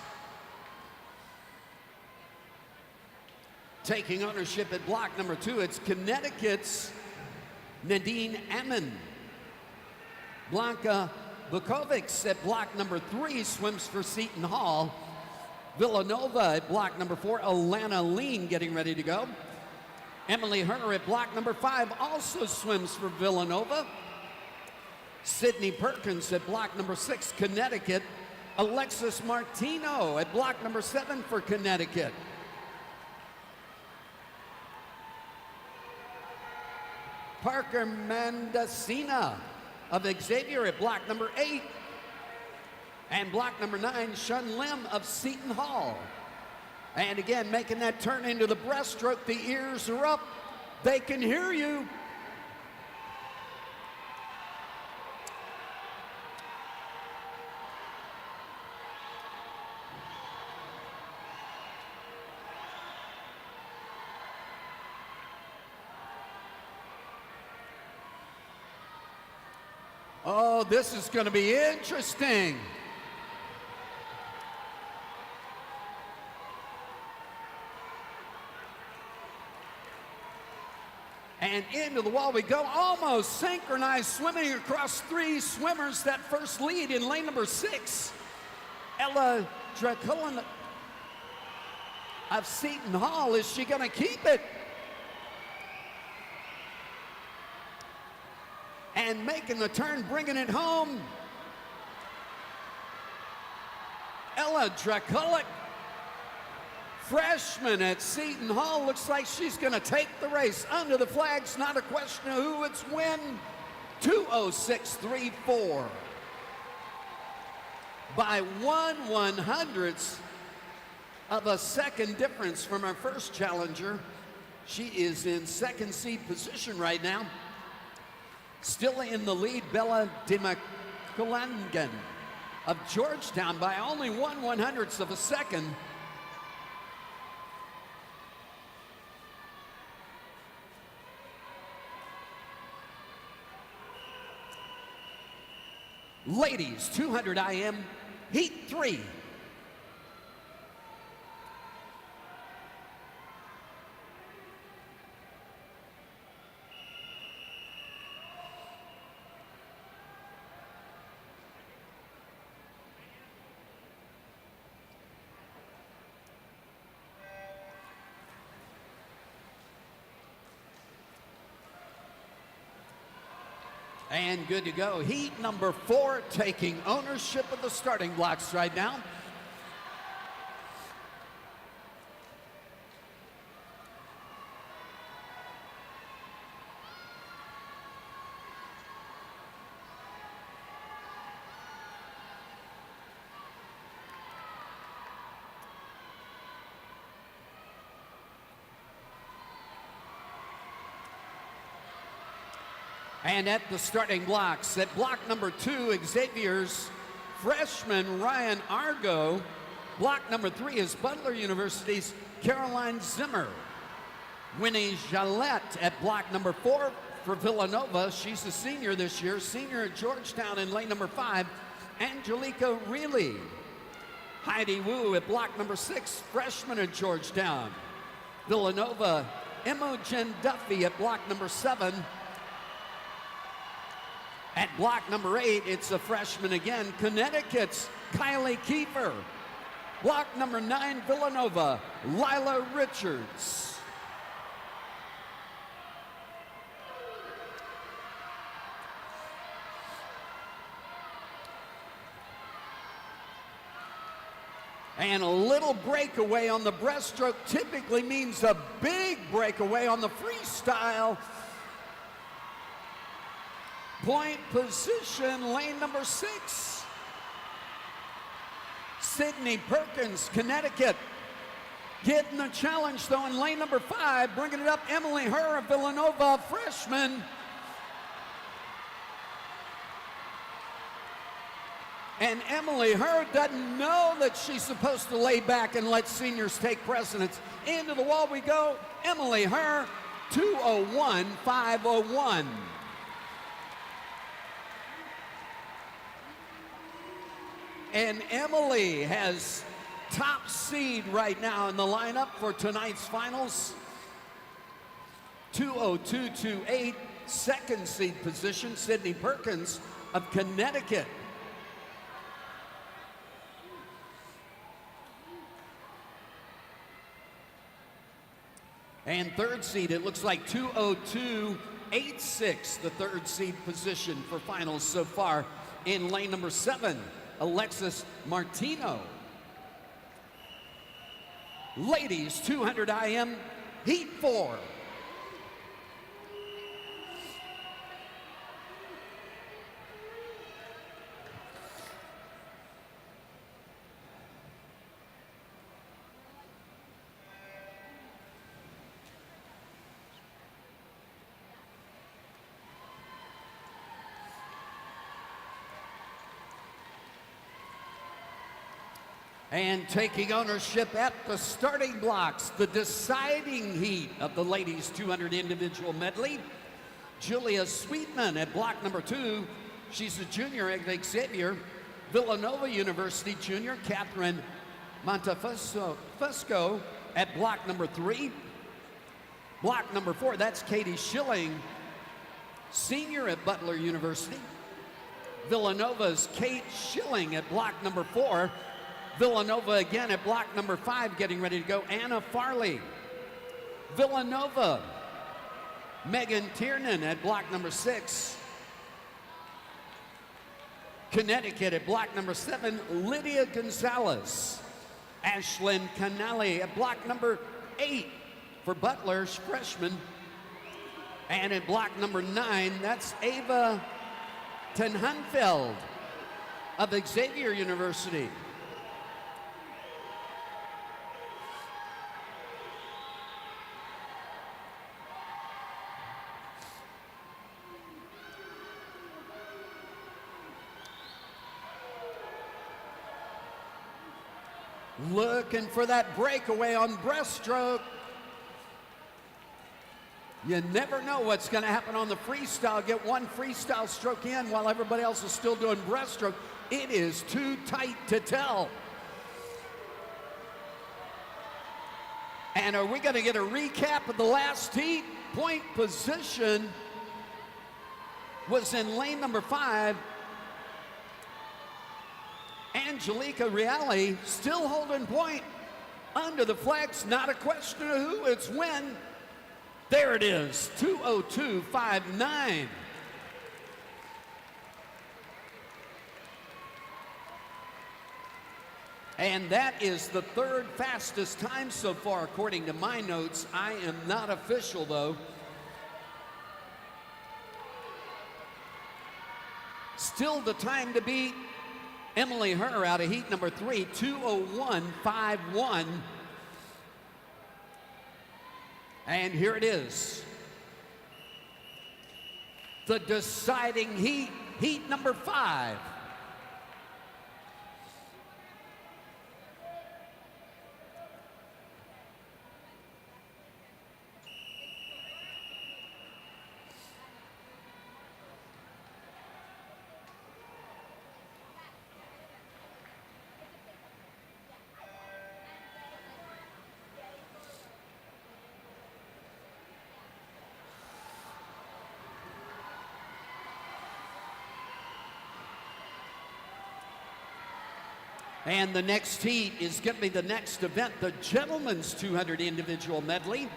Taking ownership at block number 2, it's Connecticut's Nadine Ammon. Blanca Bukovics at block number 3 swims for Seton Hall. Villanova at block number 4, Alana Lean getting ready to go. Emily Herner at block number 5 also swims for Villanova. Sydney Perkins at block number 6, Connecticut. Alexis Martino at block number 7 for Connecticut. Parker Mendocina of Xavier at block number 8. And block number 9, Shun Lim of Seton Hall. And again, making that turn into the breaststroke, the ears are up. They can hear you. Oh, this is going to be interesting. And into the wall we go, almost synchronized swimming across 3 swimmers. That first lead in lane number 6. Ella Draculin of Seton Hall. Is she going to keep it? And making the turn, bringing it home. Ella Draculic freshman at Seton Hall. Looks like she's going to take the race under the flags. Not a question of who, it's when. 2:06.34. By 1/100th of a second difference from our first challenger. She is in second seed position right now. Still in the lead, Bella Demakulangan of Georgetown by only 1/100th of a second. Ladies 200 IM, Heat 3. And good to go. Heat number 4 taking ownership of the starting blocks right now. And at the starting blocks, at block number 2, Xavier's freshman Ryan Argo. Block number 3 is Butler University's Caroline Zimmer. Winnie Jalette at block number 4 for Villanova. She's a senior this year, senior at Georgetown in lane number 5, Angelica Reilly. Heidi Wu at block number 6, freshman at Georgetown. Villanova, Imogen Duffy at block number 7. At block number 8, it's a freshman again, Connecticut's Kylie Kiefer. Block number 9, Villanova, Lila Richards. And a little breakaway on the breaststroke typically means a big breakaway on the freestyle. Point position, lane number 6. Sydney Perkins, Connecticut. Getting the challenge though in lane number 5, bringing it up, Emily Herr of Villanova, freshman. And Emily Herr doesn't know that she's supposed to lay back and let seniors take precedence. Into the wall we go, Emily Herr, 2:01.501. And Emily has top seed right now in the lineup for tonight's finals. 2:02.28, second seed position, Sydney Perkins of Connecticut. And third seed, it looks like 2:02.86, the third seed position for finals so far in lane number 7. Alexis Martino. Ladies 200 IM, Heat 4. And taking ownership at the starting blocks, the deciding heat of the ladies 200 individual medley. Julia Sweetman at block number 2. She's a junior at Xavier. Villanova University junior, Catherine Montefusco at block number 3. Block number 4, that's Katie Schilling, senior at Butler University. Villanova's Kate Schilling at block number 4. Villanova again at block number 5, getting ready to go, Anna Farley. Villanova, Megan Tiernan at block number 6. Connecticut at block number 7, Lydia Gonzalez. Ashlyn Canali at block number 8 for Butler's freshman. And in block number 9, that's Ava Tenhunfeld of Xavier University. Looking for that breakaway on breaststroke. You never know what's going to happen on the freestyle. Get one freestyle stroke in while everybody else is still doing breaststroke. It is too tight to tell. And are we going to get a recap of the last heat? Point position was in lane number 5. Angelica Reale still holding point under the flags. Not a question of who, it's when. There it is, 2:02.59. And that is the 3rd fastest time so far, according to my notes. I am not official, though. Still the time to beat Emily Herr out of heat number 3, 2:01.51. And here it is. The deciding heat, heat number 5. And the next heat is going to be the next event, the gentlemen's 200 individual medley.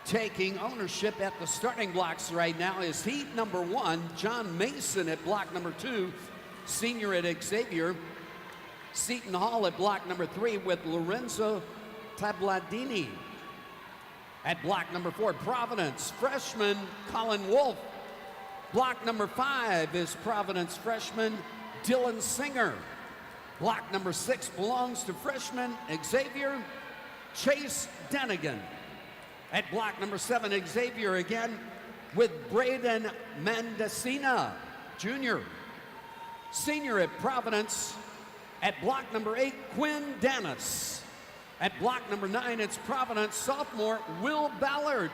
Taking ownership at the starting blocks right now is heat number 1, John Mason at block number 2, senior at Xavier. Seton Hall at block number 3 with Lorenzo Tabladini. At block number 4, Providence, freshman Colin Wolf. Block number 5 is Providence freshman Dylan Singer. Block number 6 belongs to freshman Xavier Chase Denigan. At block number 7, Xavier again with Braden Mandacina, junior. Senior at Providence. At block number 8, Quinn Dennis. At block number 9, it's Providence sophomore Will Ballard.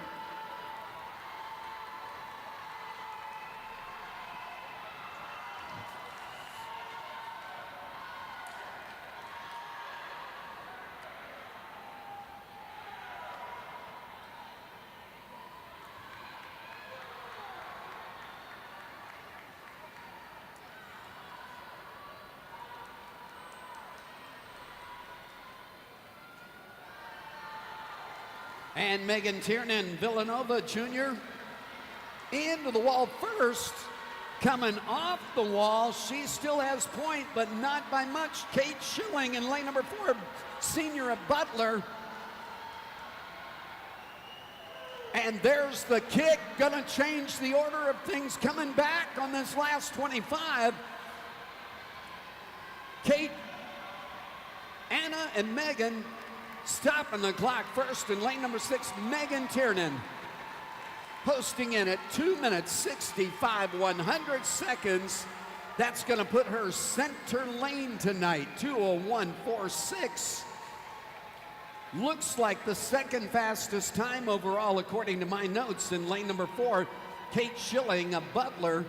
And Megan Tiernan, Villanova junior, into the wall first. Coming off the wall, she still has point, but not by much. Kate Schilling in lane number 4, senior at Butler. And there's the kick, gonna change the order of things coming back on this last 25. Kate, Anna, and Megan stopping the clock first in lane number 6, Megan Tiernan. Posting in at 2 minutes 65 100 That's going to put her center lane tonight, 2:01.46. Looks like the 2nd fastest time overall, according to my notes, in lane number 4, Kate Schilling of Butler.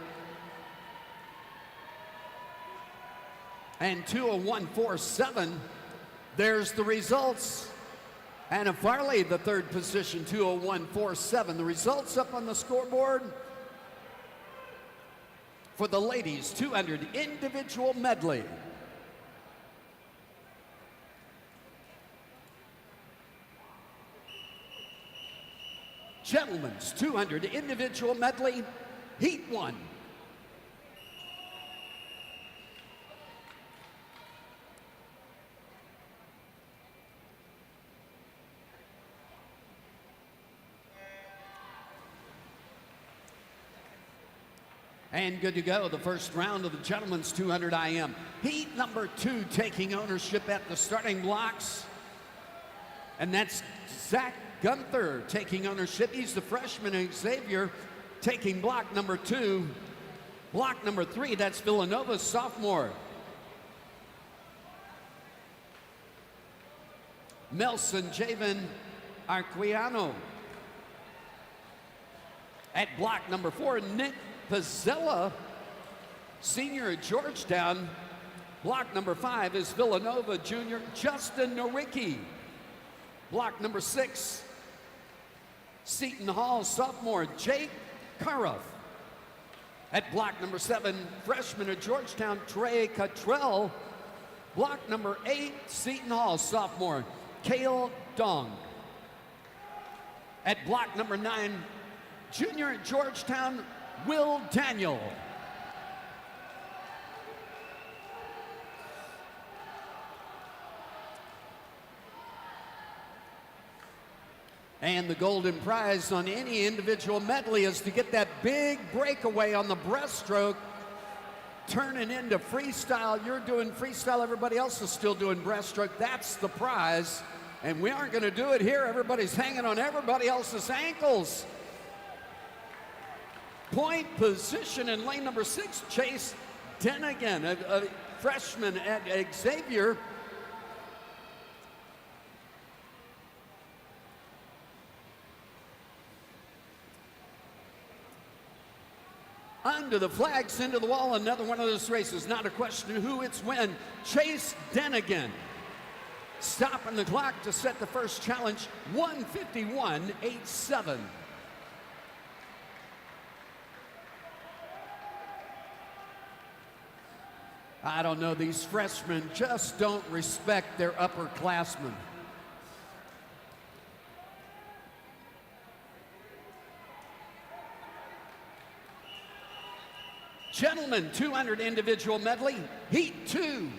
And 2:01.47. There's the results. Anna Farley, the 3rd position, 2:01.47. The results up on the scoreboard for the ladies 200 individual medley. Gentlemen's 200 individual medley, heat 1. And good to go. The first round of the gentlemen's 200 IM. Heat number 2 taking ownership at the starting blocks. And that's Zach Gunther taking ownership. He's the freshman, and Xavier taking block number 2. Block number 3, that's Villanova's sophomore. Melson Javen Arquiano. At block number 4, Nick Pizzella, senior at Georgetown. Block number 5 is Villanova junior Justin Nowicki. Block number 6, Seton Hall sophomore Jake Karoff. At block number 7, freshman at Georgetown Trey Cottrell. Block number 8, Seton Hall sophomore Cale Dong. At block number 9, junior at Georgetown Will Daniel. And the golden prize on any individual medley is to get that big breakaway on the breaststroke, turning into freestyle. You're doing freestyle, everybody else is still doing breaststroke. That's the prize. And we aren't going to do it here. Everybody's hanging on everybody else's ankles. Point position in lane number 6, Chase Denigan, a freshman at Xavier. Under the flags, into the wall, another one of those races. Not a question of who, it's when. Chase Denigan stopping the clock to set the first challenge, 1:51.87. I don't know, these freshmen just don't respect their upperclassmen. Gentlemen, 200 individual medley, heat 2.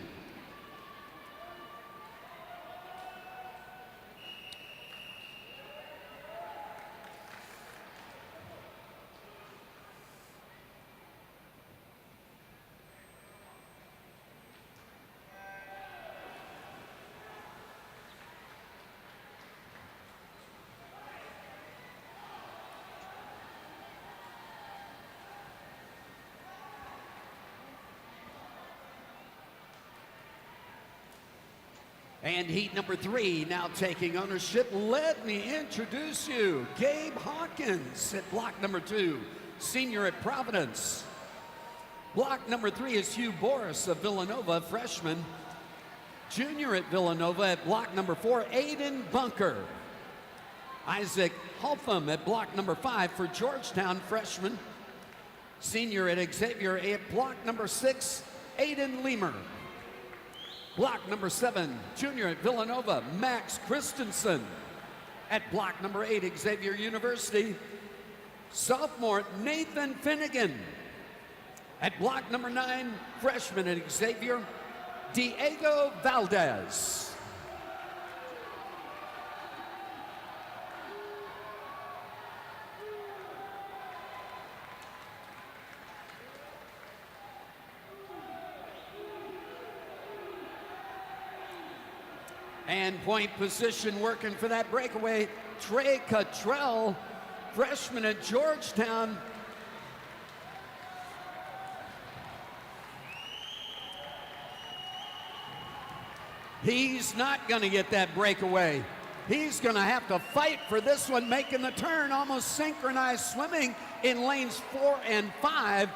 And heat number 3 now taking ownership. Let me introduce you, Gabe Hawkins at block number 2, senior at Providence. Block number 3 is Hugh Boris of Villanova, freshman. Junior at Villanova at block number 4, Aiden Bunker. Isaac Holtham at block number 5 for Georgetown, freshman. Senior at Xavier at block number 6, Aiden Leamer. Block number 7, junior at Villanova, Max Christensen. At block number 8, Xavier University, sophomore Nathan Finnegan. At block number 9, freshman at Xavier, Diego Valdez. And point position working for that breakaway, Trey Cottrell, freshman at Georgetown. He's not going to get that breakaway. He's going to have to fight for this one, making the turn, almost synchronized swimming in lanes 4 and 5.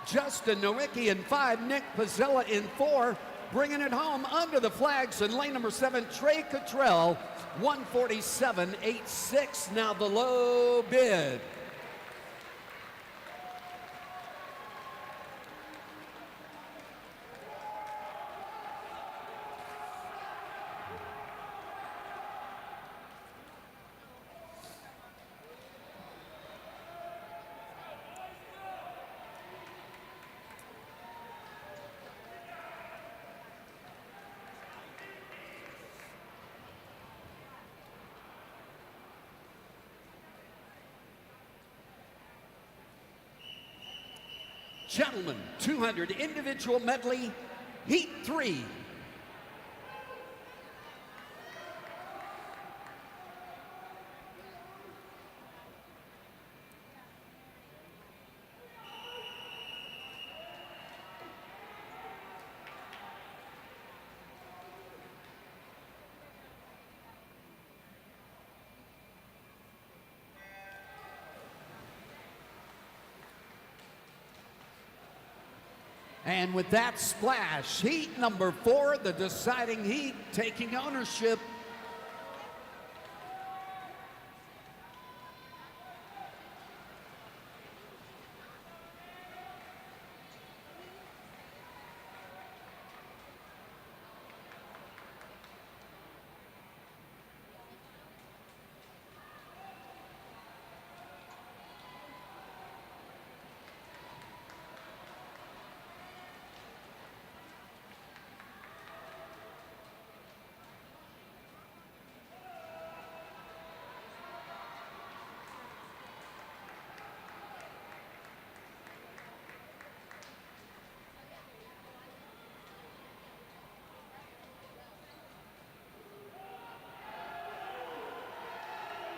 Justin Nowicki in 5, Nick Pizzella in 4. Bringing it home under the flags in lane number 7, Trey Cottrell, 1:47.86. Now the low bid. Gentlemen, 200 individual medley, Heat 3. And with that splash, heat number 4, the deciding heat, taking ownership.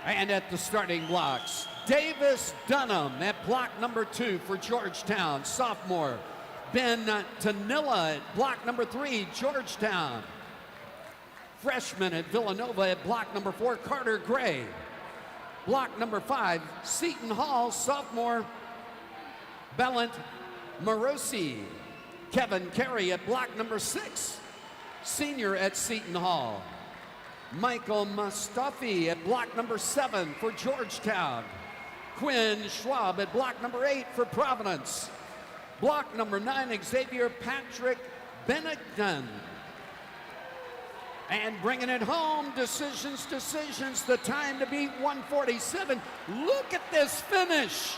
And at the starting blocks, Davis Dunham at block number 2 for Georgetown, sophomore. Ben Tanilla at block number 3, Georgetown. Freshman at Villanova at block number 4, Carter Gray. Block number 5, Seton Hall, sophomore, Bellant Morosi. Kevin Carey at block number 6, senior at Seton Hall. Michael Mustafi at block number 7 for Georgetown. Quinn Schwab at block number 8 for Providence. Block number 9, Xavier Patrick Bennington. And bringing it home, decisions, the time to beat 147. Look at this finish.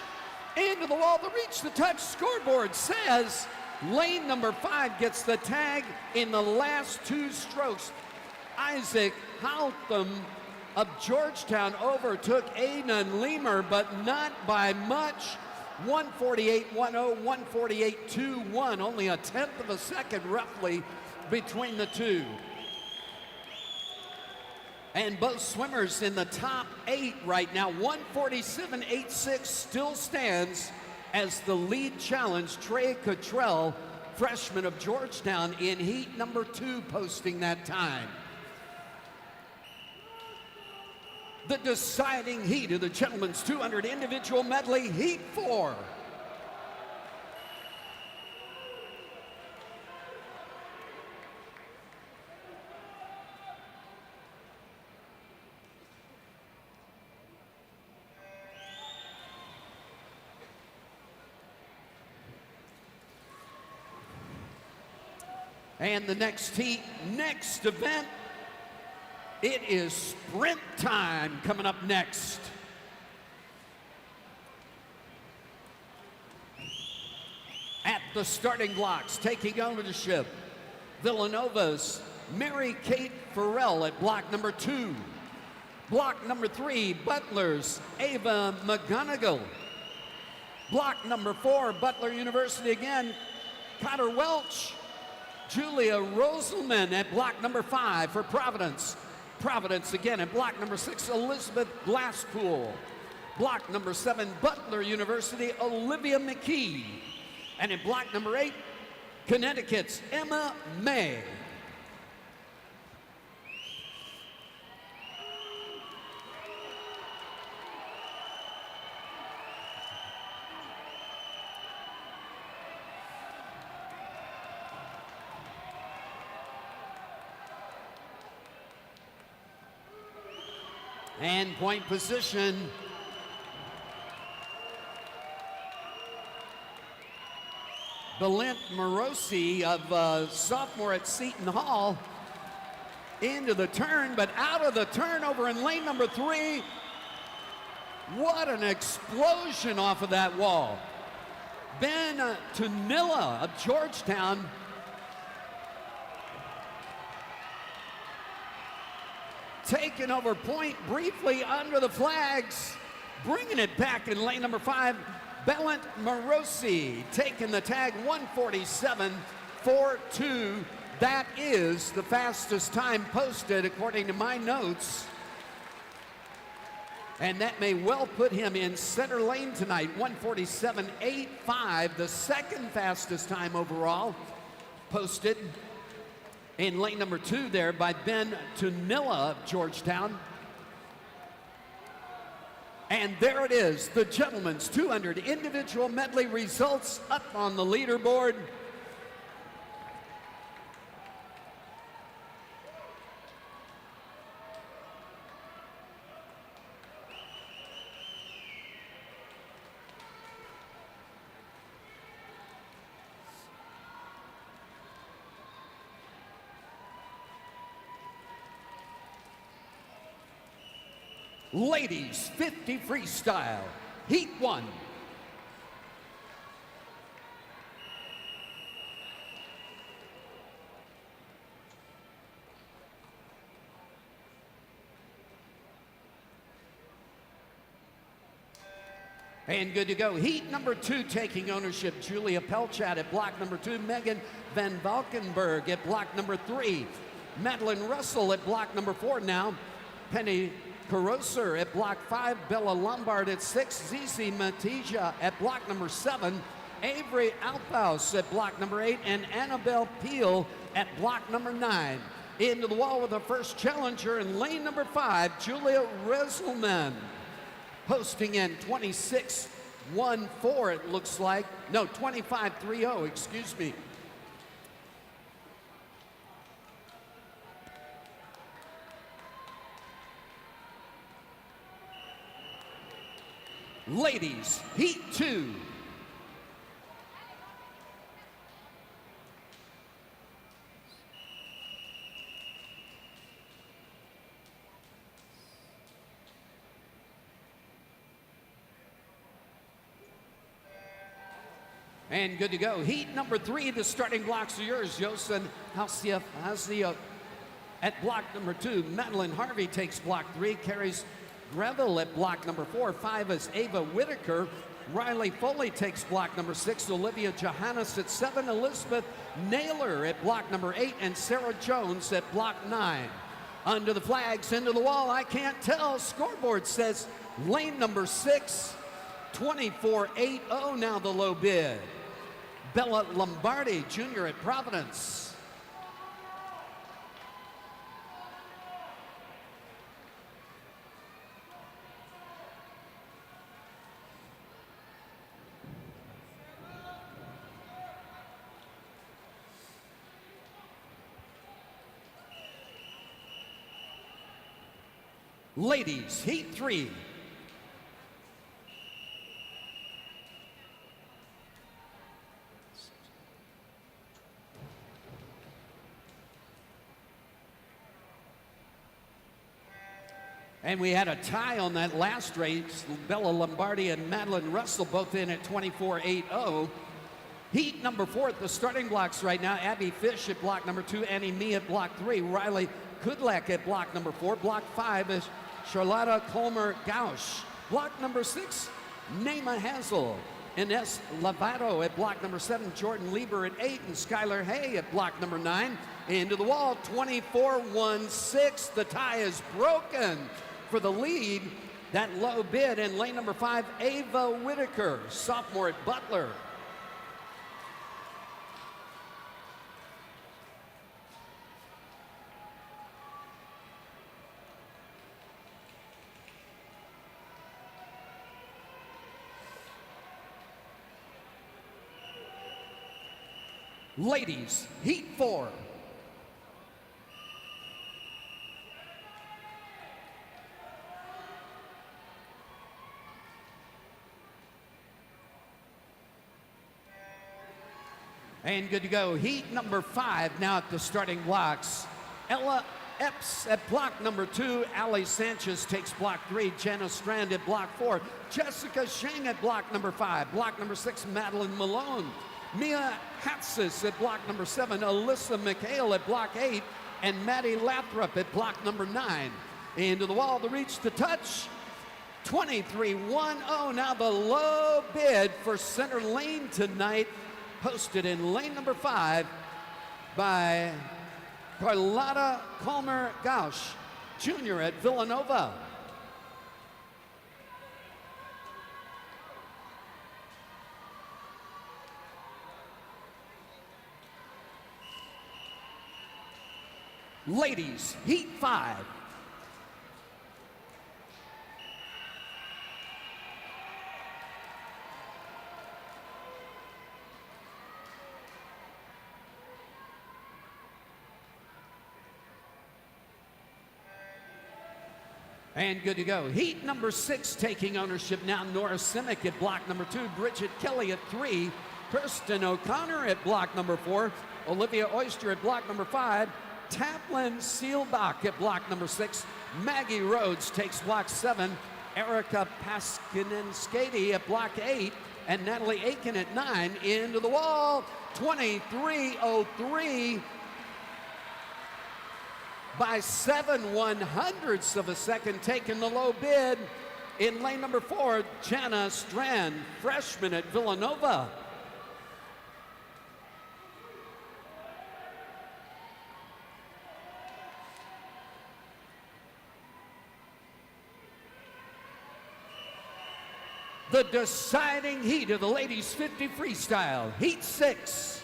Into the wall, the reach, the touch, scoreboard says lane number 5 gets the tag in the last 2 strokes. Isaac Haltham of Georgetown overtook Aidan Leamer, but not by much. 148.10, 148.21, only a tenth of a second roughly between the two. And both swimmers in the top 8 right now. 147.86 still stands as the lead challenge. Trey Cottrell, freshman of Georgetown, in heat number 2, posting that time. The deciding heat of the gentlemen's 200 individual medley, heat 4. And the next heat, next event, it is sprint time coming up next. At the starting blocks, taking ownership, Villanova's Mary Kate Farrell at block number 2. Block number 3, Butler's Ava McGonigal. Block number 4, Butler University again, Cotter Welch. Julia Roselman at block number 5 for Providence. Providence again at block number 6, Elizabeth Glasspool. Block number 7, Butler University, Olivia McKee. And in block number 8, Connecticut's Emma May. And point position. Belint Morosi of sophomore at Seton Hall into the turn, but out of the turn over in lane number 3. What an explosion off of that wall. Ben Tanilla of Georgetown taking over point briefly under the flags, bringing it back in lane number 5. Bellant Morosi taking the tag 1:47.42. That is the fastest time posted according to my notes. And that may well put him in center lane tonight. 1:47.85, the second fastest time overall posted in lane number 2 there by Ben Tunilla of Georgetown. And there it is, the gentlemen's 200 individual medley results up on the leaderboard. Ladies 50 freestyle, heat 1. And good to go. Heat number 2 taking ownership. Julia Pelchat at block number 2. Megan Van Valkenburg at block number 3. Madeline Russell at block number 4 now. Penny Caroser at block 5, Bella Lombard at 6, Zizi Matija at block number 7, Avery Alpaus at block number 8, and Annabelle Peel at block number 9. Into the wall with the first challenger in lane number 5, Julia Reselman, posting in 26.14 it looks like. No, 25.30, excuse me. Ladies, heat 2. And good to go. Heat number 3, the starting blocks are yours. Yosen Hassia at block number 2. Madeline Harvey takes block 3, carries Greville at block number 4. 5 is Ava Whitaker. Riley Foley takes block number 6. Olivia Johannes at 7. Elizabeth Naylor at block number 8. And Sarah Jones at block 9. Under the flags, into the wall, I can't tell. Scoreboard says lane number 6, 24.80 now the low bid. Bella Lombardi Jr. at Providence. Ladies, heat 3. And we had a tie on that last race. Bella Lombardi and Madeline Russell both in at 24.80. Heat number 4 at the starting blocks right now. Abby Fish at block number 2. Annie Mee at block 3. Riley Kudlak at block number 4. Block 5 is Charlotta Colmer-Gausch. Block number 6, Naima Hazel. Ines Lovato at block number 7. Jordan Lieber at 8. And Skylar Hay at block number 9. Into the wall, 24.16. The tie is broken for the lead. That low bid in lane number 5, Ava Whitaker, sophomore at Butler. Ladies, heat 4. And good to go. Heat number 5 now at the starting blocks. Ella Epps at block number 2. Ali Sanchez takes block 3. Jana Strand at block 4. Jessica Sheng at block number 5. Block number 6, Madeline Malone. Mia Hatsis at block number 7. Alyssa McHale at block 8. And Maddie Lathrop at block number 9. Into the wall, the reach, the touch. 23-10. Now the low bid for center lane tonight, posted in lane number 5 by Carlotta Calmer Gausch, Jr. at Villanova. Ladies, Heat 5. And good to go. Heat number 6 taking ownership now. Nora Simic at block number 2. Bridget Kelly at 3. Kirsten O'Connor at block number 4. Olivia Oyster at block number 5. Taplin Seelbach at block number 6. Maggie Rhodes takes block 7. Erica Paskinen-Skady at block 8. And Natalie Aiken at 9. Into the wall. 23:03. By 7/100ths of a second, taking the low bid. In lane number 4, Jana Strand, freshman at Villanova. The deciding heat of the ladies 50 freestyle, Heat 6.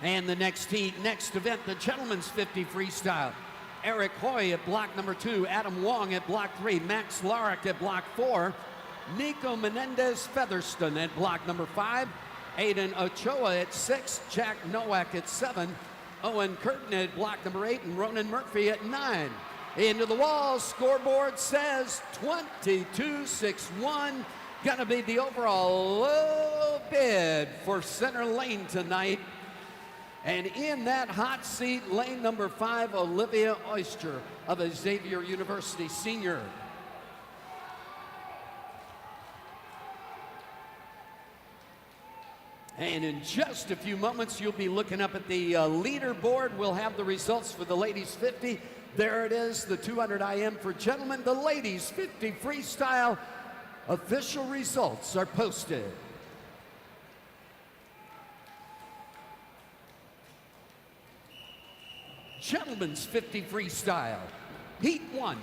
And the next heat, next event, the gentlemen's 50 freestyle. Eric Hoy at block number 2, Adam Wong at block 3, Max Larrick at block 4, Nico Menendez Featherston at block number 5, Aiden Ochoa at 6, Jack Nowak at 7, Owen Curtin at block number 8, and Ronan Murphy at 9. Into the wall, scoreboard says 22-6-1. Gonna be the overall low bid for center lane tonight. And in that hot seat, lane number 5, Olivia Oyster of Xavier University, senior. And in just a few moments, you'll be looking up at the leaderboard. We'll have the results for the ladies 50. There it is, the 200 IM for gentlemen. The ladies 50 freestyle official results are posted. Gentlemen's 50 freestyle, Heat 1.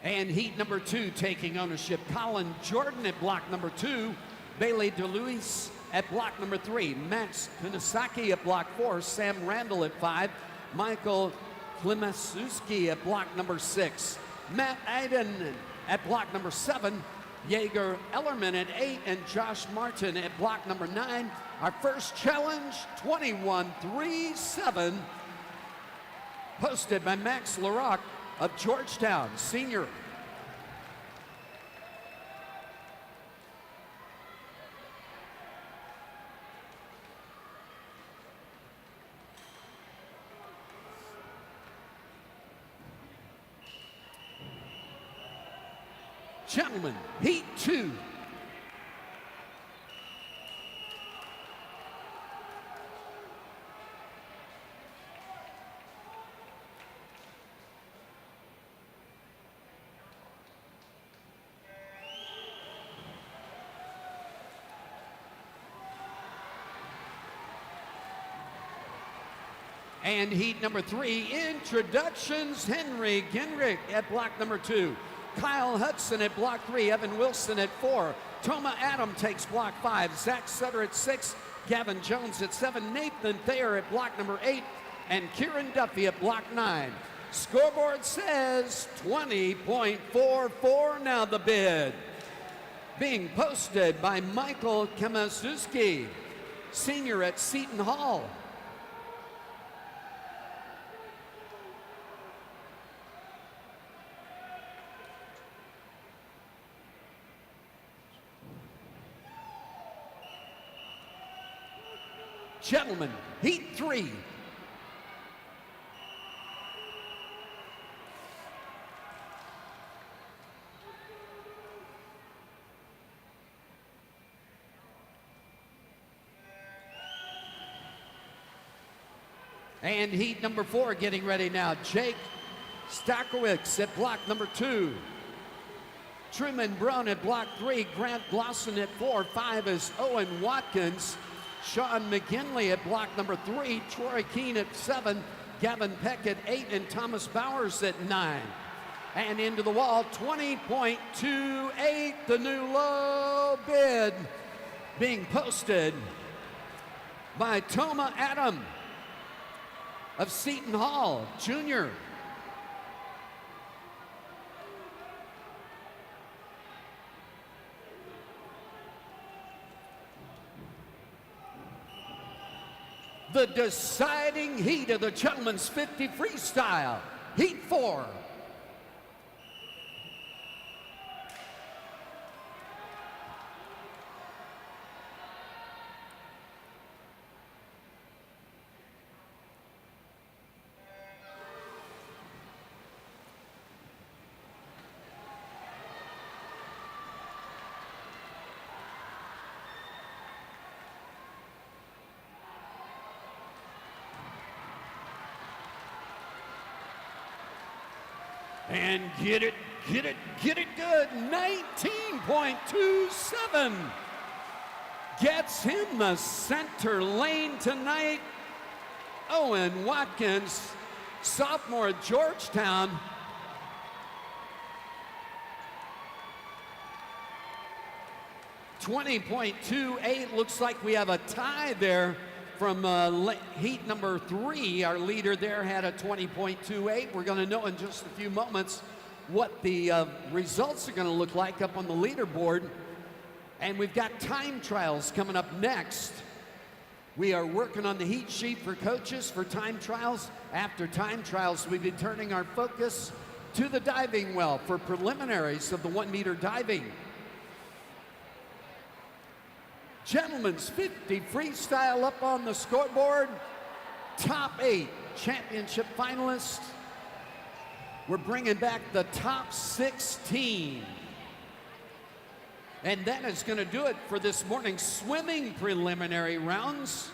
And heat number 2 taking ownership, Colin Jordan at block number 2, Bailey DeLuise at block number 3, Max Kunisaki at block 4, Sam Randall at 5, Michael Klimaszewski at block number 6, Matt Aiden at block number 7, Jaeger Ellerman at 8, and Josh Martin at block number 9. Our first challenge, 21-3-7, posted by Max Larocque of Georgetown, senior. Gentlemen, Heat 2. And heat number 3, introductions, Henry Gingrich at block number 2. Kyle Hudson at block 3, Evan Wilson at 4, Toma Adam takes block 5, Zach Sutter at 6, Gavin Jones at 7, Nathan Thayer at block number 8, and Kieran Duffy at block 9. Scoreboard says 20.44 now the bid. Being posted by Michael Klimaszewski, senior at Seton Hall. Gentlemen, heat 3. And heat number 4 getting ready now. Jake Stachowicz at block number 2. Truman Brown at block 3. Grant Glosson at 4. 5 is Owen Watkins. Sean McGinley at block number 3. Troy Keene at 7. Gavin Peck at 8. And Thomas Bowers at 9. And into the wall, 20.28, the new low bid being posted by Toma Adam of Seton Hall, Jr. The deciding heat of the Gentlemen's 50 Freestyle, Heat 4. And get it good. 19.27. Gets him the center lane tonight. Owen Watkins, sophomore at Georgetown. .28. Looks like we have a tie there from heat number 3. Our leader there had a 20.28. We're going to know in just a few moments what the results are going to look like up on the leaderboard. And we've got time trials coming up next. We are working on the heat sheet for coaches for time trials. After time trials, we'll be turning our focus to the diving well for preliminaries of the 1-meter diving. Gentlemen's 50 Freestyle up on the scoreboard. Top 8 championship finalists. We're bringing back the top 16. And that is going to do it for this morning's swimming preliminary rounds.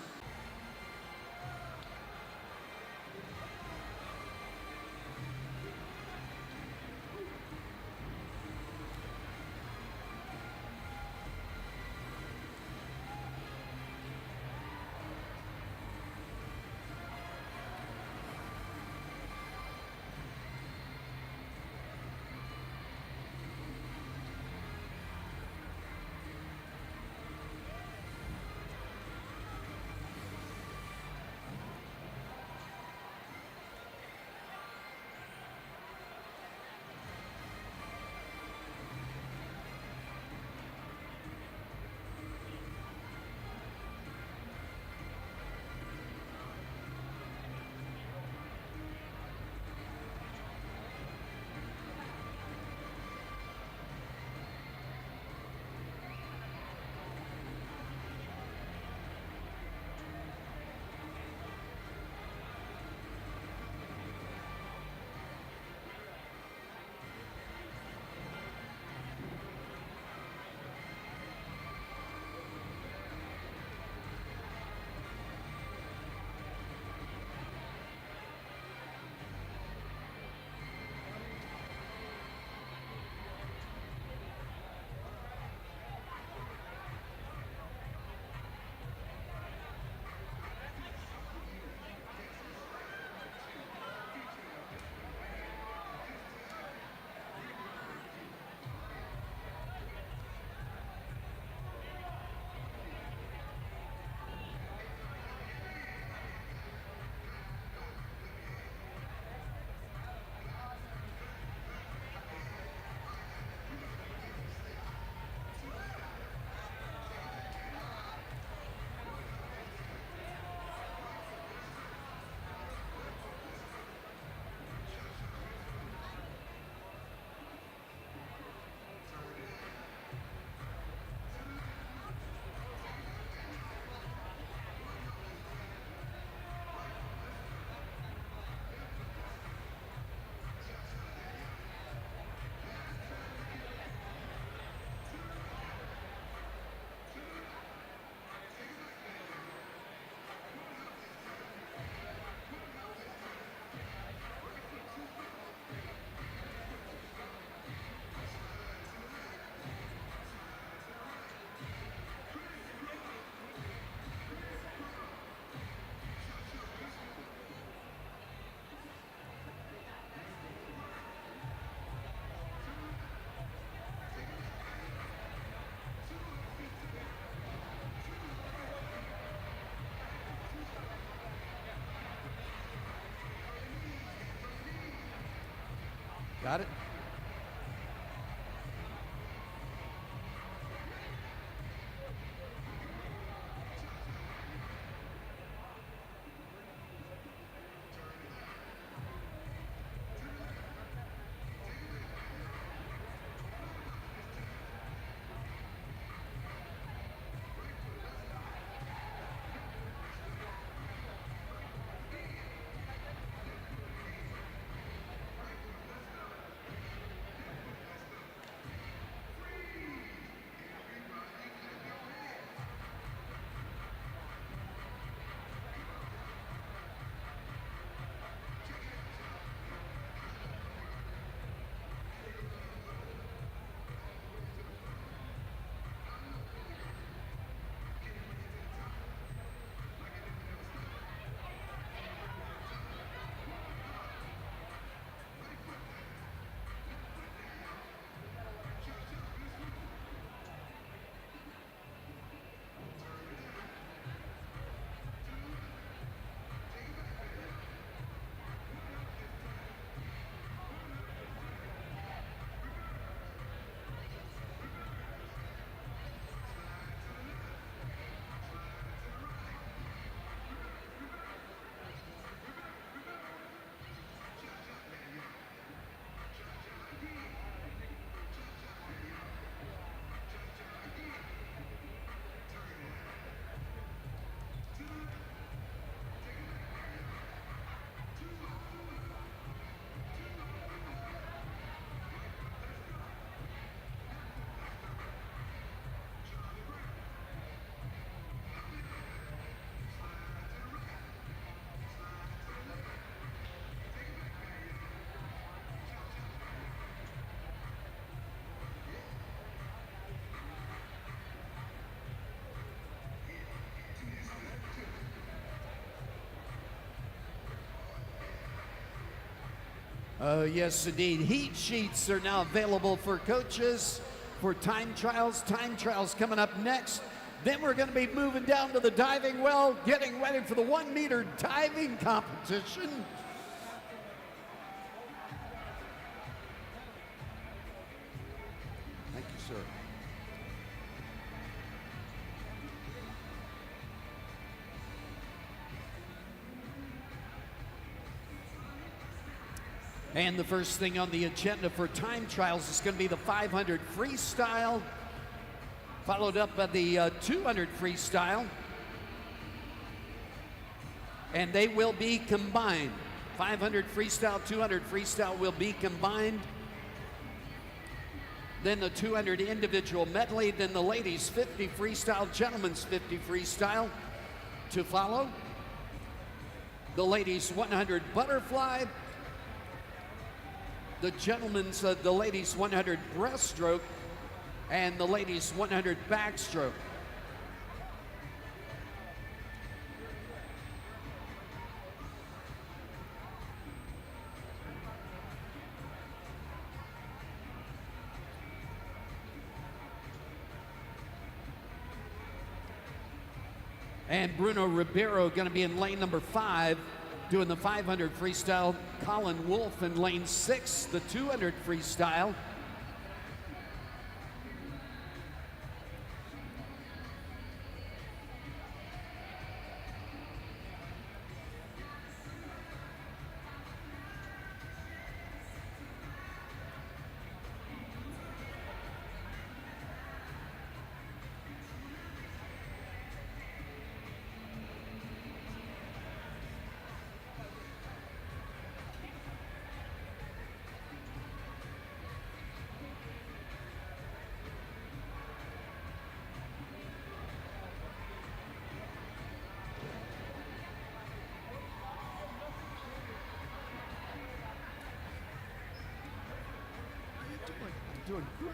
Got it? Oh, yes, indeed. Heat sheets are now available for coaches for time trials. Time trials coming up next. Then we're going to be moving down to the diving well, getting ready for the 1 meter diving competition. Thank you, sir. And the first thing on the agenda for time trials is going to be the 500 freestyle, followed up by the 200 freestyle. And they will be combined. 500 freestyle, 200 freestyle will be combined. Then the 200 individual medley, then the ladies 50 freestyle, gentlemen's 50 freestyle to follow. The ladies 100 butterfly. The gentlemen's, the ladies 100 breaststroke, and the ladies 100 backstroke. And Bruno Ribeiro going to be in lane number 5. Doing the 500 freestyle, Colin Wolf in lane 6, the 200 freestyle. Doing great.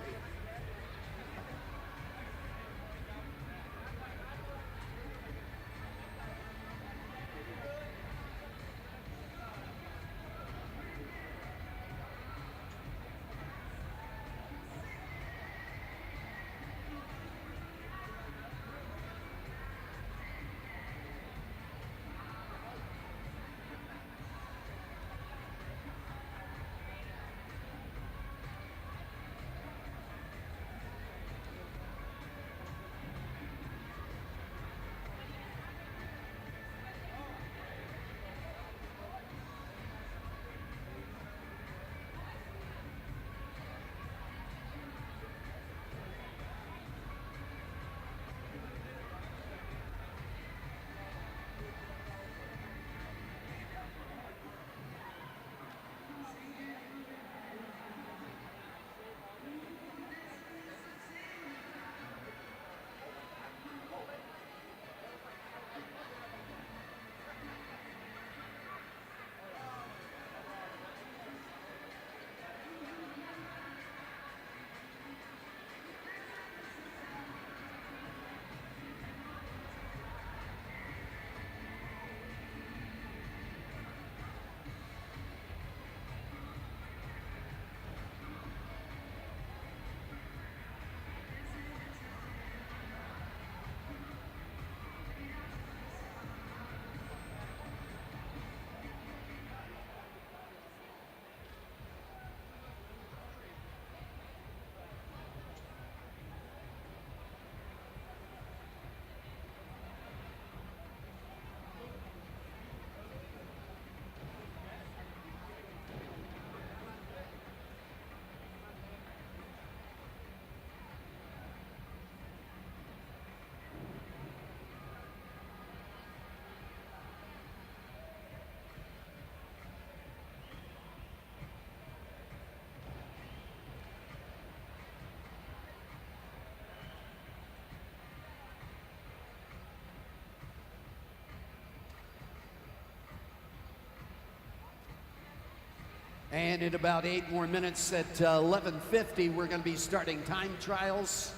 And in about 8 more minutes at 11:50, we're going to be starting time trials.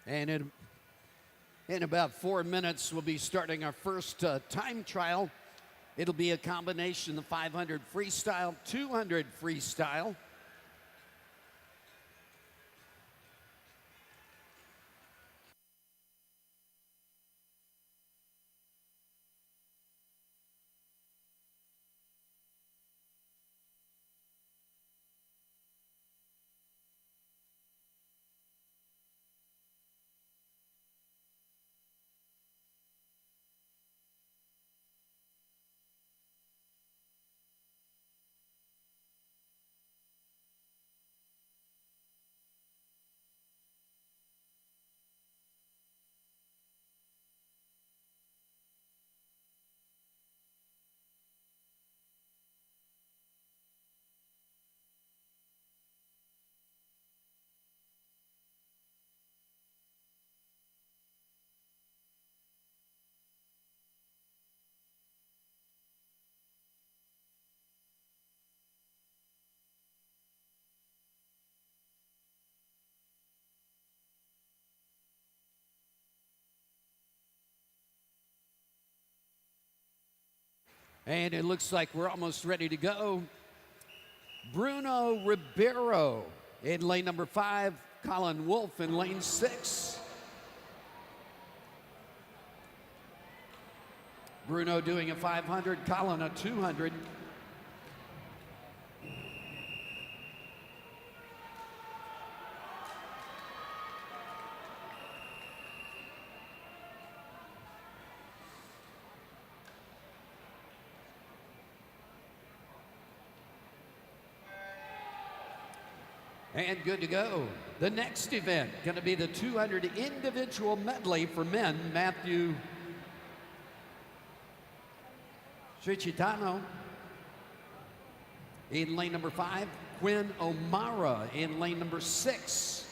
And in about 4 minutes, we'll be starting our first time trial. It'll be a combination of 500 freestyle, 200 freestyle. And it looks like we're almost ready to go. Bruno Ribeiro in lane number 5, Colin Wolf in lane 6. Bruno doing a 500, Colin a 200. And good to go. The next event going to be the 200 individual medley for men. Matthew Trichitano in lane number 5. Quinn O'Mara in lane number 6.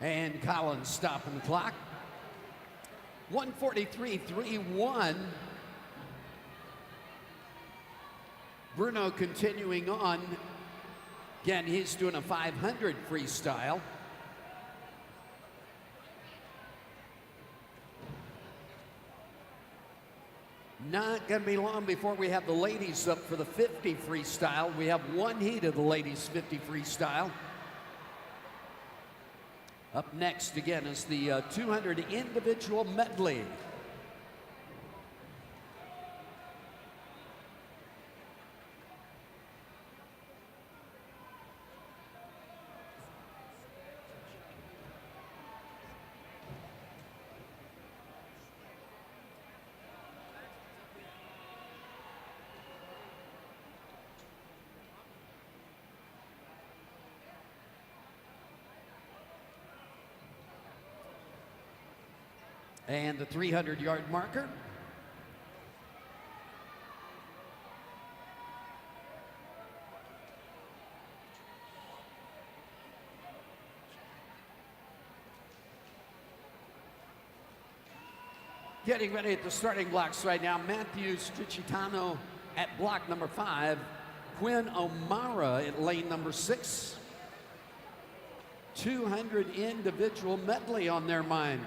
And Collins stopping the clock. 1:43.31. Bruno continuing on. Again, he's doing a 500 freestyle. Not going to be long before we have the ladies up for the 50 freestyle. We have one heat of the ladies 50 freestyle. Up next, again, is the 200 individual medley. And the 300-yard marker. Getting ready at the starting blocks right now. Matthew Stricitano at block number 5. Quinn O'Mara at lane number 6. 200 individual medley on their mind.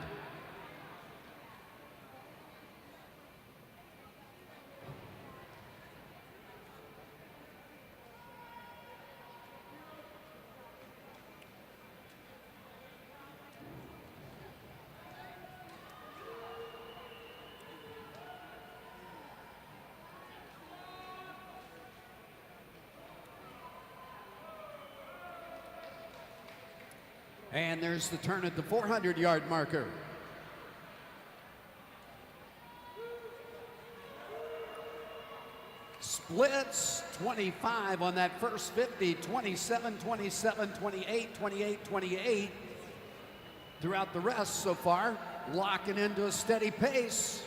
And there's the turn at the 400-yard marker. Splits 25 on that first 50, 27, 27, 28, 28, 28. Throughout the rest so far, locking into a steady pace.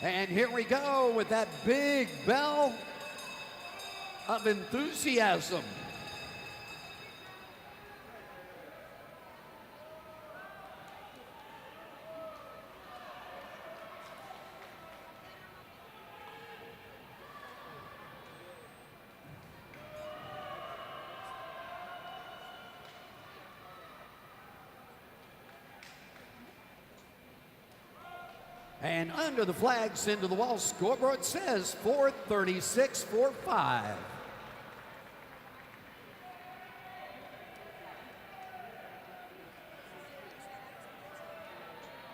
And here we go with that big bell of enthusiasm. And under the flags into the wall, scoreboard says 4:36.45.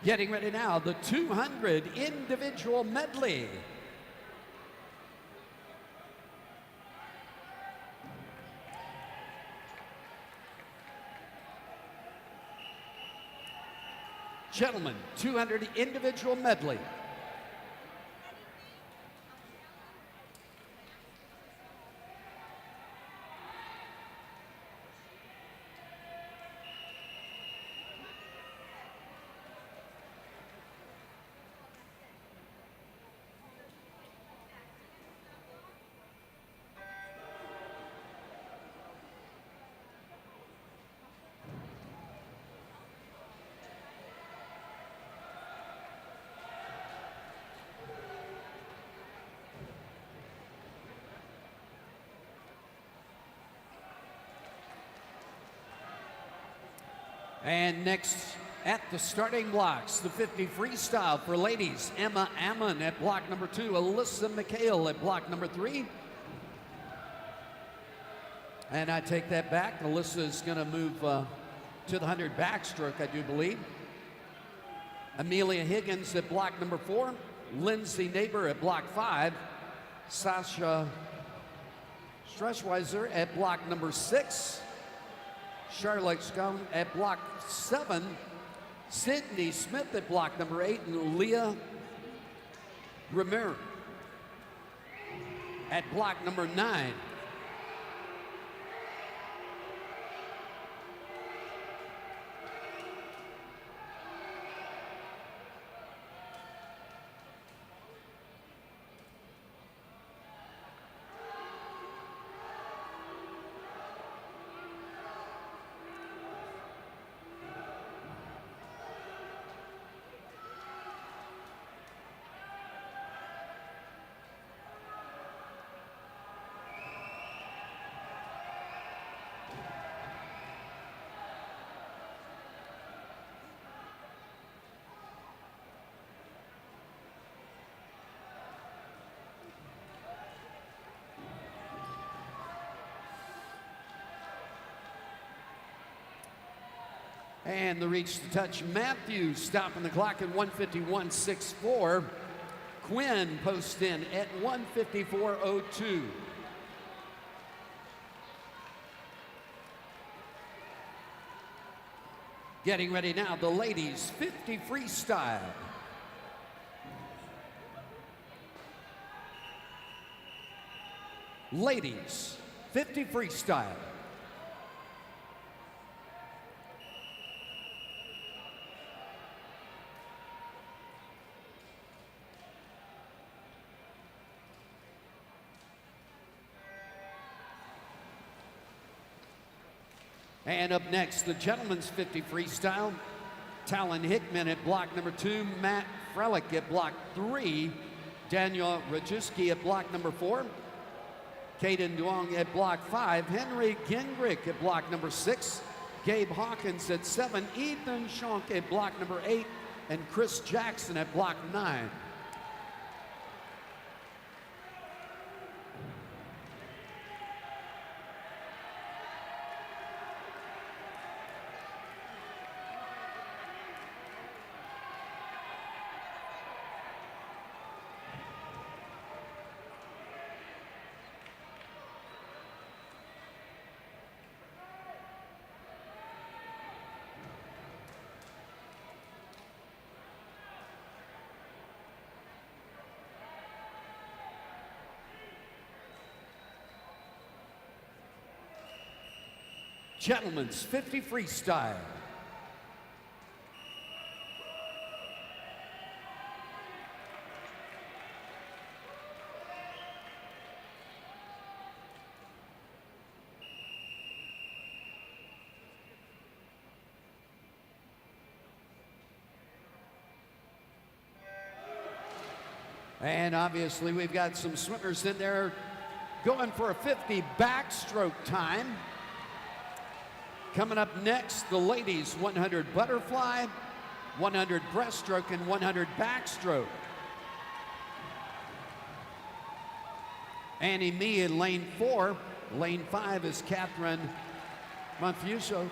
Getting ready now, the 200 individual medley. Gentlemen, 200 individual medley. And next at the starting blocks, the 50 freestyle for ladies, Emma Ammon at block number 2, Alyssa McHale at block number 3. And I take that back. Alyssa is going to move to the 100 backstroke, I do believe. Amelia Higgins at block number 4, Lindsay Neighbor at block 5, Sasha Streschweiser at block number 6, Charlotte Scone at block 7, Sydney Smith at block number 8, and Leah Ramir at block number 9. And the reach to touch, Matthews stopping the clock at 1:51.64. Quinn posts in at 1:54.02. Getting ready now, the ladies 50 freestyle. Ladies 50 freestyle. And up next, the gentlemen's 50 freestyle. Talon Hickman at block number 2, Matt Frelick at block 3, Daniel Rajewski at block number 4, Caden Duong at block 5, Henry Gingrich at block number 6, Gabe Hawkins at 7, Ethan Schonk at block number 8, and Chris Jackson at block 9. Gentlemen's 50 freestyle. And obviously we've got some swimmers in there going for a 50 backstroke time. Coming up next, the ladies 100 butterfly, 100 breaststroke, and 100 backstroke. Annie Mee in lane 4. Lane 5 is Catherine Monfusco.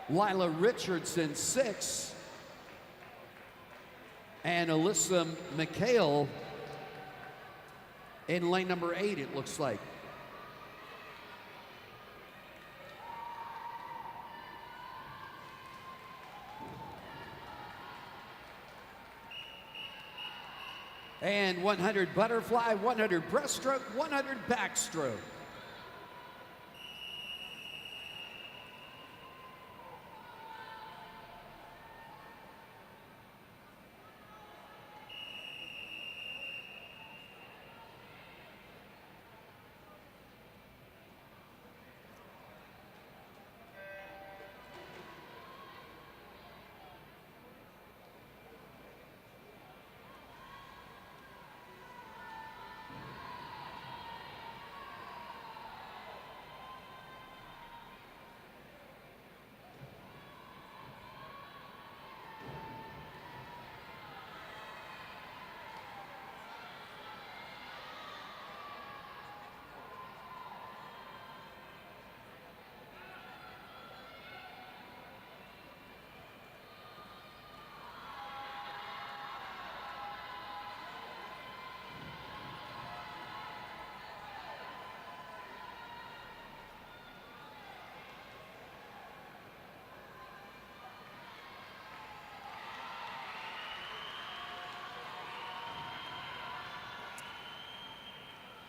Lila Richardson 6. And Alyssa McHale in lane number 8, it looks like. And 100 butterfly, 100 breaststroke, 100 backstroke.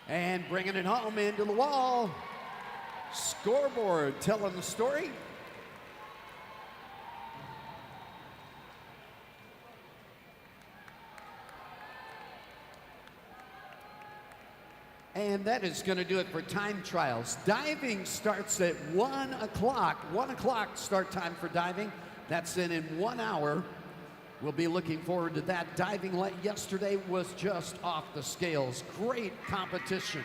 And bringing it home into the wall. Scoreboard telling the story. And that is going to do it for time trials. Diving starts at 1 o'clock. 1 o'clock start time for diving. That's in 1 hour. We'll be looking forward to that. Diving yesterday was just off the scales. Great competition.